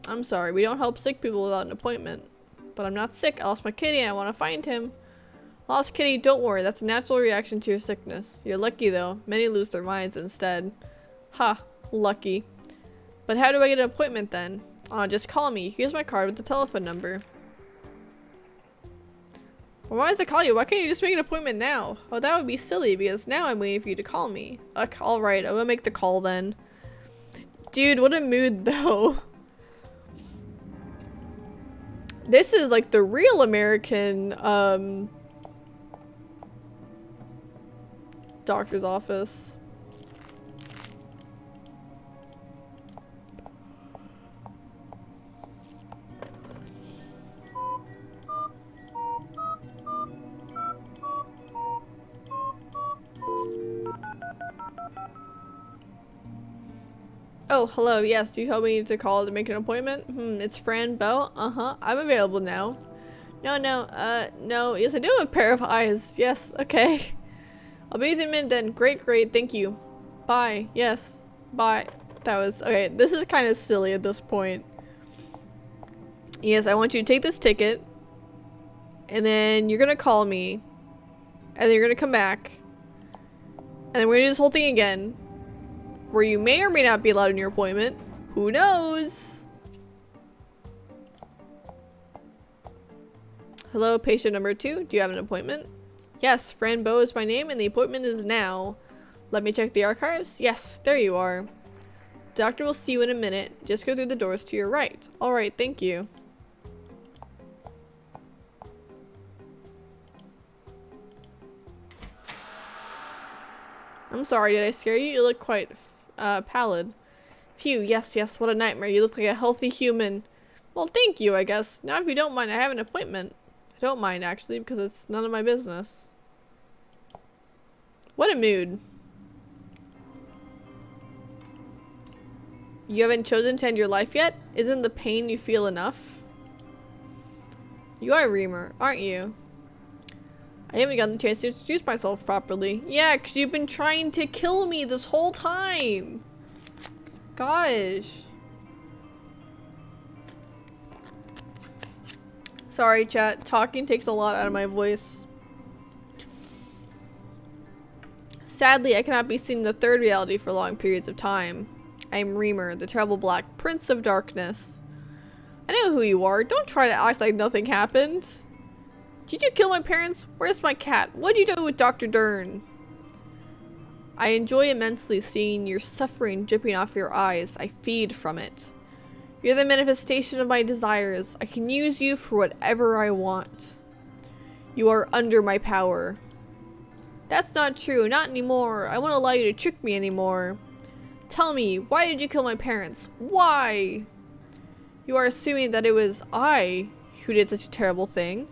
I'm sorry. We don't help sick people without an appointment. But I'm not sick. I lost my kitty and I want to find him. Lost kitty, don't worry. That's a natural reaction to your sickness. You're lucky though. Many lose their minds instead. Ha. Lucky. But how do I get an appointment then? Just call me. Here's my card with the telephone number. Well, why does it call you? Why can't you just make an appointment now? Oh, that would be silly because now I'm waiting for you to call me. Alright, I'm gonna make the call then. Dude, what a mood though. This is like the real American, doctor's office. Oh, hello. Yes, you told me to call to make an appointment? It's Fran Bow. Uh-huh. I'm available now. No. Yes, I do have a pair of eyes. Yes, okay. I'll be in a minute then. Great. Thank you. Bye. Yes. Bye. That was... Okay, this is kind of silly at this point. Yes, I want you to take this ticket. And then you're gonna call me. And then you're gonna come back. And then we're gonna do this whole thing again. Where you may or may not be allowed in your appointment. Who knows? Hello, patient number 2. Do you have an appointment? Yes, Fran Bow is my name and the appointment is now. Let me check the archives. Yes, there you are. The doctor will see you in a minute. Just go through the doors to your right. Alright, thank you. I'm sorry, did I scare you? You look quite pallid. Phew, yes, what a nightmare. You look like a healthy human. Well, thank you, I guess. Now, if you don't mind, I have an appointment. I don't mind, actually, because it's none of my business. What a mood. You haven't chosen to end your life yet? Isn't the pain you feel enough? You are Reamer, aren't you? I haven't gotten the chance to introduce myself properly. Yeah, because you've been trying to kill me this whole time. Gosh. Sorry, chat. Talking takes a lot out of my voice. Sadly, I cannot be seen in the third reality for long periods of time. I am Reamer, the terrible black prince of darkness. I know who you are. Don't try to act like nothing happened. Did you kill my parents? Where's my cat? What'd you do with Dr. Dern? I enjoy immensely seeing your suffering dripping off your eyes. I feed from it. You're the manifestation of my desires. I can use you for whatever I want. You are under my power. That's not true. Not anymore. I won't allow you to trick me anymore. Tell me, why did you kill my parents? Why? You are assuming that it was I who did such a terrible thing.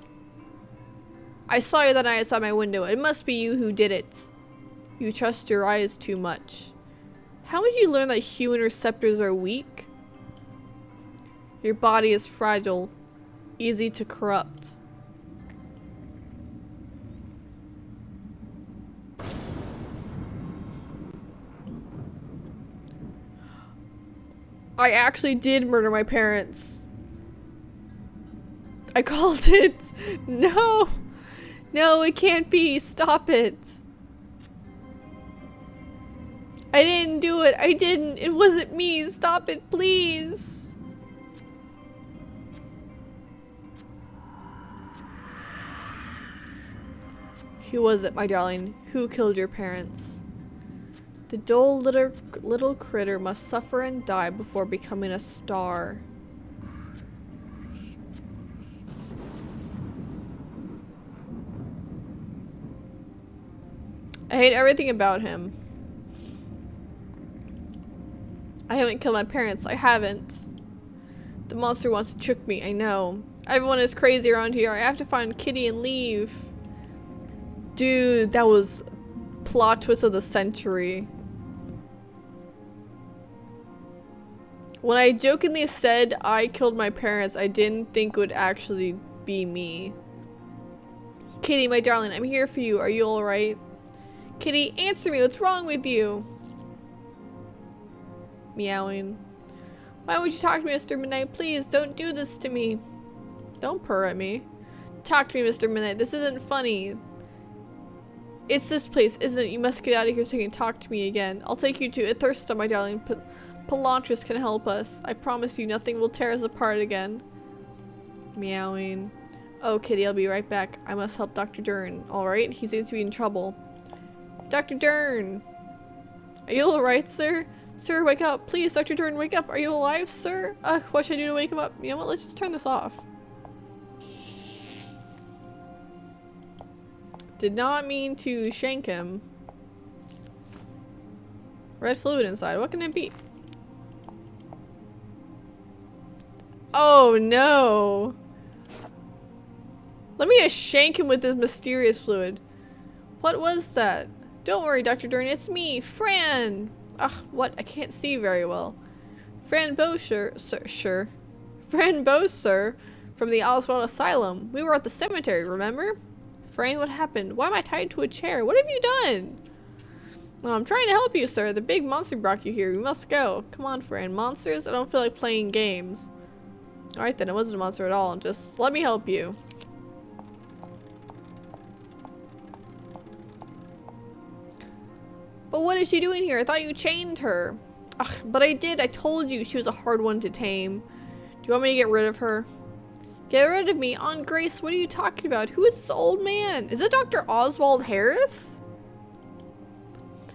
I saw you that night outside my window. It must be you who did it. You trust your eyes too much. How would you learn that human receptors are weak? Your body is fragile, easy to corrupt. I actually did murder my parents. I called it. No. No, it can't be. Stop it. I didn't do it. I didn't. It wasn't me. Stop it, please. Who was it, my darling? Who killed your parents? The dull little critter must suffer and die before becoming a star. I hate everything about him. I haven't killed my parents. I haven't. The monster wants to trick me. I know. Everyone is crazy around here. I have to find Kitty and leave. Dude, that was plot twist of the century. When I jokingly said I killed my parents, I didn't think it would actually be me. Kitty, my darling, I'm here for you. Are you alright? Kitty, answer me. What's wrong with you? Meowing. Why would you talk to me, Mr. Midnight? Please, don't do this to me. Don't purr at me. Talk to me, Mr. Midnight. This isn't funny. It's this place, isn't it? You must get out of here so you can talk to me again. I'll take you to Athirsta, my darling. Palantris can help us. I promise you nothing will tear us apart again. Meowing. Oh, Kitty, I'll be right back. I must help Dr. Dern. Alright? He seems to be in trouble. Dr. Dern! Are you alright, sir? Sir, wake up. Please, Dr. Dern, wake up. Are you alive, sir? What should I do to wake him up? You know what? Let's just turn this off. Did not mean to shank him. Red fluid inside. What can it be? Oh no! Let me just shank him with this mysterious fluid. What was that? Don't worry, Dr. Dern. It's me, Fran! Ugh, what? I can't see very well. Fran Bowser, sir. Fran Bowser from the Oswald Asylum. We were at the cemetery, remember? Fran, what happened? Why am I tied to a chair? What have you done? Oh, I'm trying to help you, sir. The big monster brought you here. We must go. Come on, Fran. Monsters? I don't feel like playing games. Alright then, it wasn't a monster at all. Just let me help you. But what is she doing here? I thought you chained her. Ugh, but I did. I told you she was a hard one to tame. Do you want me to get rid of her? Get rid of me? Aunt Grace, what are you talking about? Who is this old man? Is it Dr. Oswald Harris?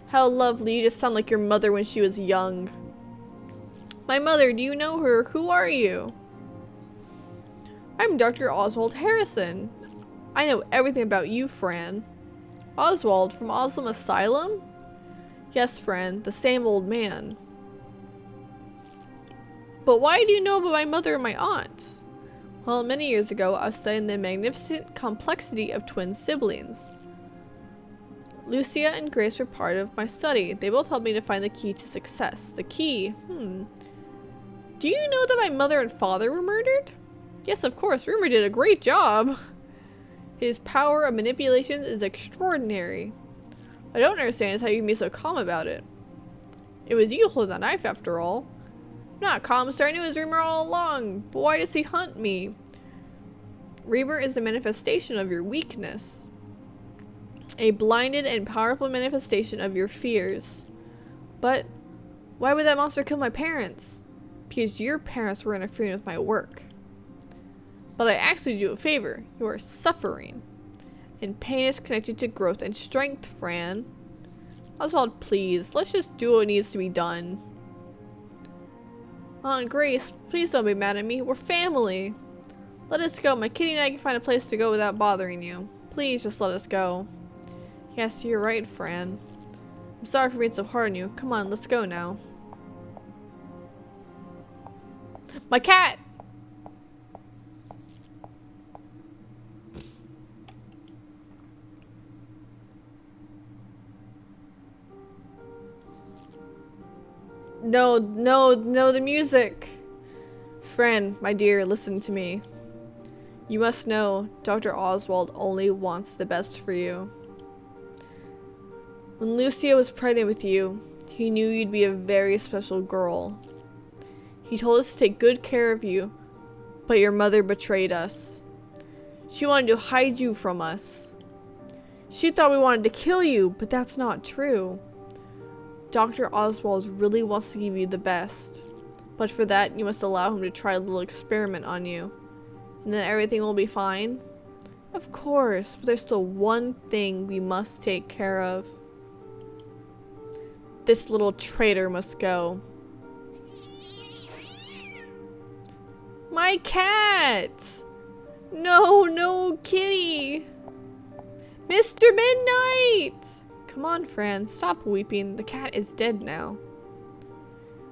How lovely. You just sound like your mother when she was young. My mother, do you know her? Who are you? I'm Dr. Oswald Harrison. I know everything about you, Fran. Oswald from Oslam Asylum? Yes, Fran, the same old man. But why do you know about my mother and my aunt? Well, many years ago, I was studying the magnificent complexity of twin siblings. Lucia and Grace were part of my study. They both helped me to find the key to success. The key? Do you know that my mother and father were murdered? Yes, of course. Rumor did a great job. His power of manipulation is extraordinary. What I don't understand is how you can be so calm about it. It was you holding that knife after all. I'm not calm, sir. I knew it was Reamer all along. But why does he hunt me? Reamer is a manifestation of your weakness. A blinded and powerful manifestation of your fears. But why would that monster kill my parents? Because your parents were interfering with my work. But I actually do a favor. You are suffering. And pain is connected to growth and strength, Fran. Oswald, please. Let's just do what needs to be done. Aunt Grace, please don't be mad at me. We're family. Let us go. My kitty and I can find a place to go without bothering you. Please just let us go. Yes, you're right, Fran. I'm sorry for being so hard on you. Come on, let's go now. My cat! No, the music. Fran, my dear, listen to me. You must know, Dr. Oswald only wants the best for you. When Lucia was pregnant with you, he knew you'd be a very special girl. He told us to take good care of you, but your mother betrayed us. She wanted to hide you from us. She thought we wanted to kill you, but that's not true. Dr. Oswald really wants to give you the best, but for that you must allow him to try a little experiment on you, and then everything will be fine? Of course, but there's still one thing we must take care of. This little traitor must go. My cat! No, kitty! Mr. Midnight! Come on, Fran, stop weeping. The cat is dead now.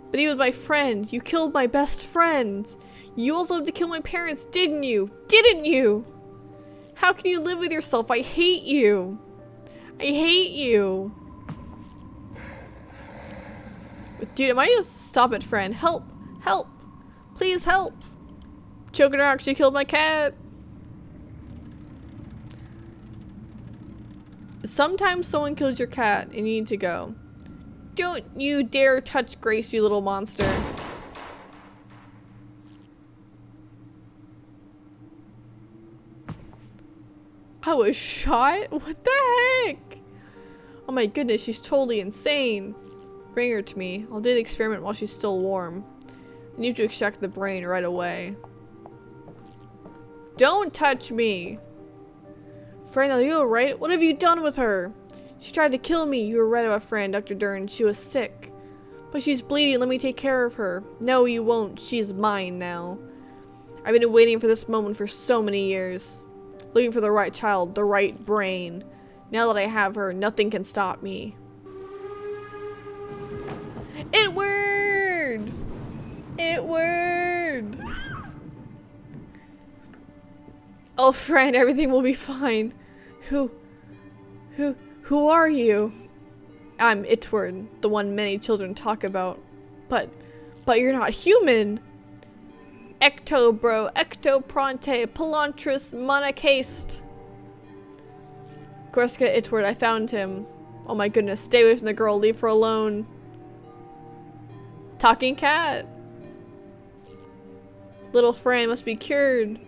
But he was my friend. You killed my best friend. You also had to kill my parents, didn't you? Didn't you? How can you live with yourself? I hate you. I hate you. Dude, am I just stop it, Fran? Help! Help! Please help! Choking her actually killed my cat. Sometimes someone kills your cat and you need to go. Don't you dare touch Grace, you little monster. I was shot? What the heck? Oh my goodness, she's totally insane. Bring her to me. I'll do the experiment while she's still warm. I need to extract the brain right away. Don't touch me! Fran, are you alright? What have you done with her? She tried to kill me. You were right about Fran, Dr. Dern. She was sick. But she's bleeding. Let me take care of her. No, you won't. She's mine now. I've been waiting for this moment for so many years. Looking for the right child, the right brain. Now that I have her, nothing can stop me. It worked! It worked! Oh, Fran, everything will be fine. Who are you? I'm Itward, the one many children talk about. But you're not human! Ectobro, Ectopronte, Pelantris, Monocaste. Gorska Itward, I found him. Oh my goodness, stay away from the girl, leave her alone. Talking cat. Little Fran must be cured.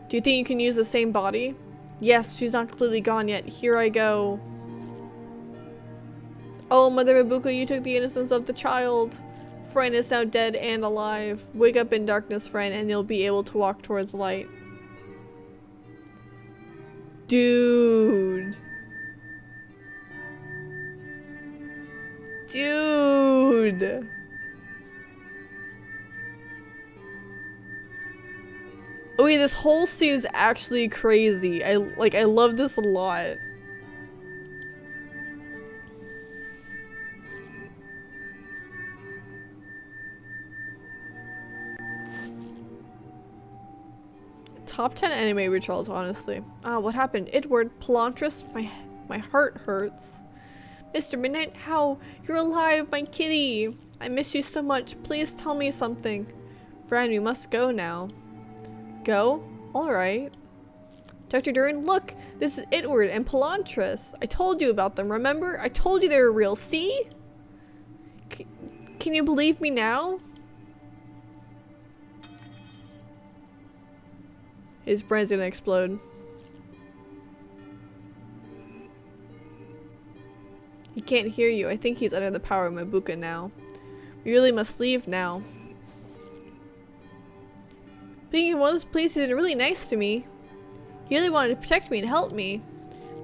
Do you think you can use the same body? Yes, she's not completely gone yet. Here I go. Oh, Mother Mabuko, you took the innocence of the child. Fran is now dead and alive. Wake up in darkness, Fran, and you'll be able to walk towards light. Dude. Dude. Okay, this whole scene is actually crazy. I love this a lot. Top 10 anime rituals, honestly. What happened? Itward, Pelantris, my heart hurts. Mr. Midnight, how? You're alive, my kitty! I miss you so much. Please tell me something. Fran, we must go now. Go? Alright. Dr. Duran, look! This is Itward and Pelantris. I told you about them, remember? I told you they were real, see? Can you believe me now? His brain's gonna explode. He can't hear you. I think he's under the power of Mabuka now. We really must leave now. Being in one place, he did really nice to me. He really wanted to protect me and help me.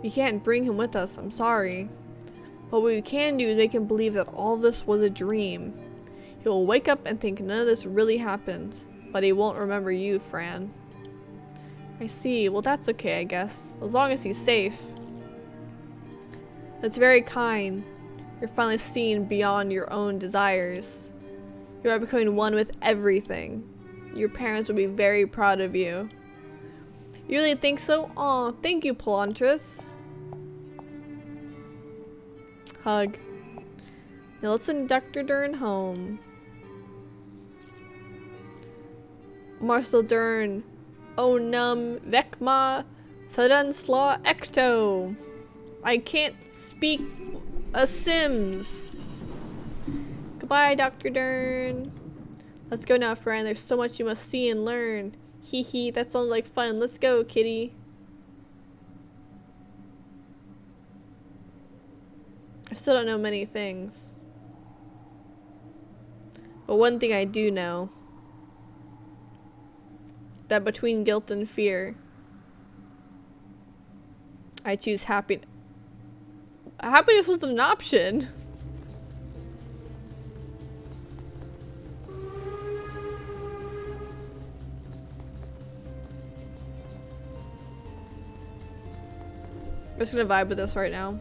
We can't bring him with us, I'm sorry. But what we can do is make him believe that all this was a dream. He will wake up and think none of this really happened. But he won't remember you, Fran. I see. Well, that's okay, I guess. As long as he's safe. That's very kind. You're finally seeing beyond your own desires. You are becoming one with everything. Your parents will be very proud of you. You really think so? Aw, thank you, Pelantris. Hug. Now let's send Dr. Dern home. Marcel Dern. Oh num Vecma Sudden Slaw Ecto. I can't speak a Sims. Goodbye, Dr. Dern. Let's go now, Fran. There's so much you must see and learn. Hee hee, that sounds like fun. Let's go, kitty. I still don't know many things. But one thing I do know. That between guilt and fear, I choose happiness. Happiness was an option. I'm just gonna vibe with this right now.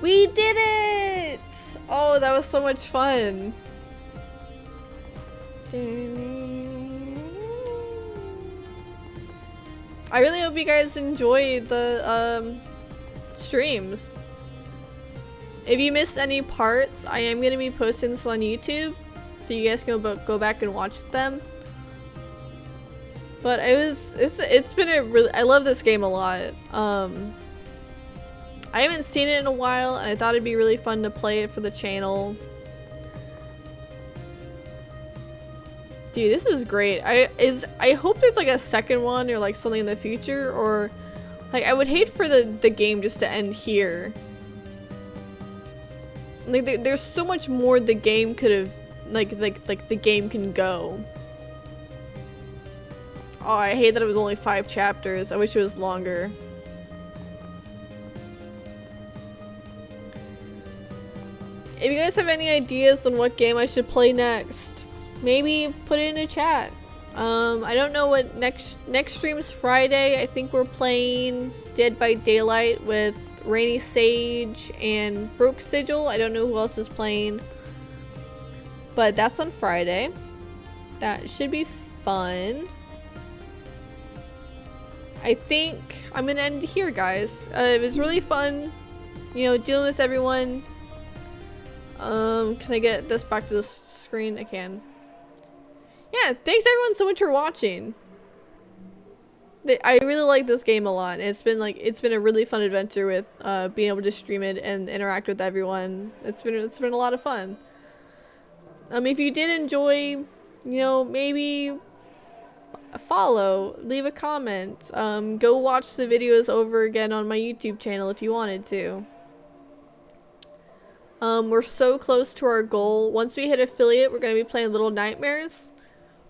We did it! Oh, that was so much fun. I really hope you guys enjoyed the streams. If you missed any parts, I am gonna be posting this on YouTube, so you guys can go back and watch them. But it's been a really, I love this game a lot. I haven't seen it in a while, and I thought it'd be really fun to play it for the channel. Dude, this is great. I hope there's like a second one or like something in the future, or like I would hate for the game just to end here. Like there's so much more the game could have like the game can go. Oh, I hate that it was only 5 chapters. I wish it was longer. If you guys have any ideas on what game I should play next, maybe put it in a chat. I don't know what next stream's Friday. I think we're playing Dead by Daylight with Rainy Sage and Broke Sigil. I don't know who else is playing. But that's on Friday. That should be fun. I think I'm gonna end here, guys. It was really fun, you know, dealing with everyone. Can I get this back to the screen? I can. Yeah, thanks everyone so much for watching. I really like this game a lot. It's been a really fun adventure with being able to stream it and interact with everyone. It's been a lot of fun. If you did enjoy, you know, maybe follow, leave a comment, go watch the videos over again on my YouTube channel if you wanted to. We're so close to our goal. Once we hit affiliate, we're going to be playing Little Nightmares,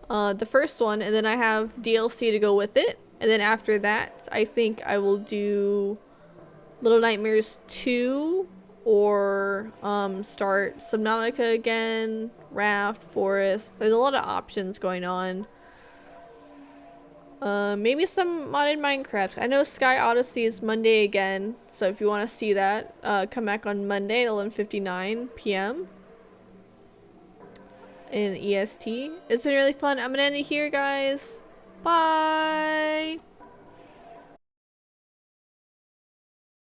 the first one, and then I have DLC to go with it. And then after that, I think I will do Little Nightmares 2 or start Subnautica again, Raft, Forest. There's a lot of options going on. Maybe some modded Minecraft. I know Sky Odyssey is Monday again, so if you want to see that, come back on Monday at 11:59 p.m. in EST. It's been really fun. I'm gonna end it here, guys. Bye!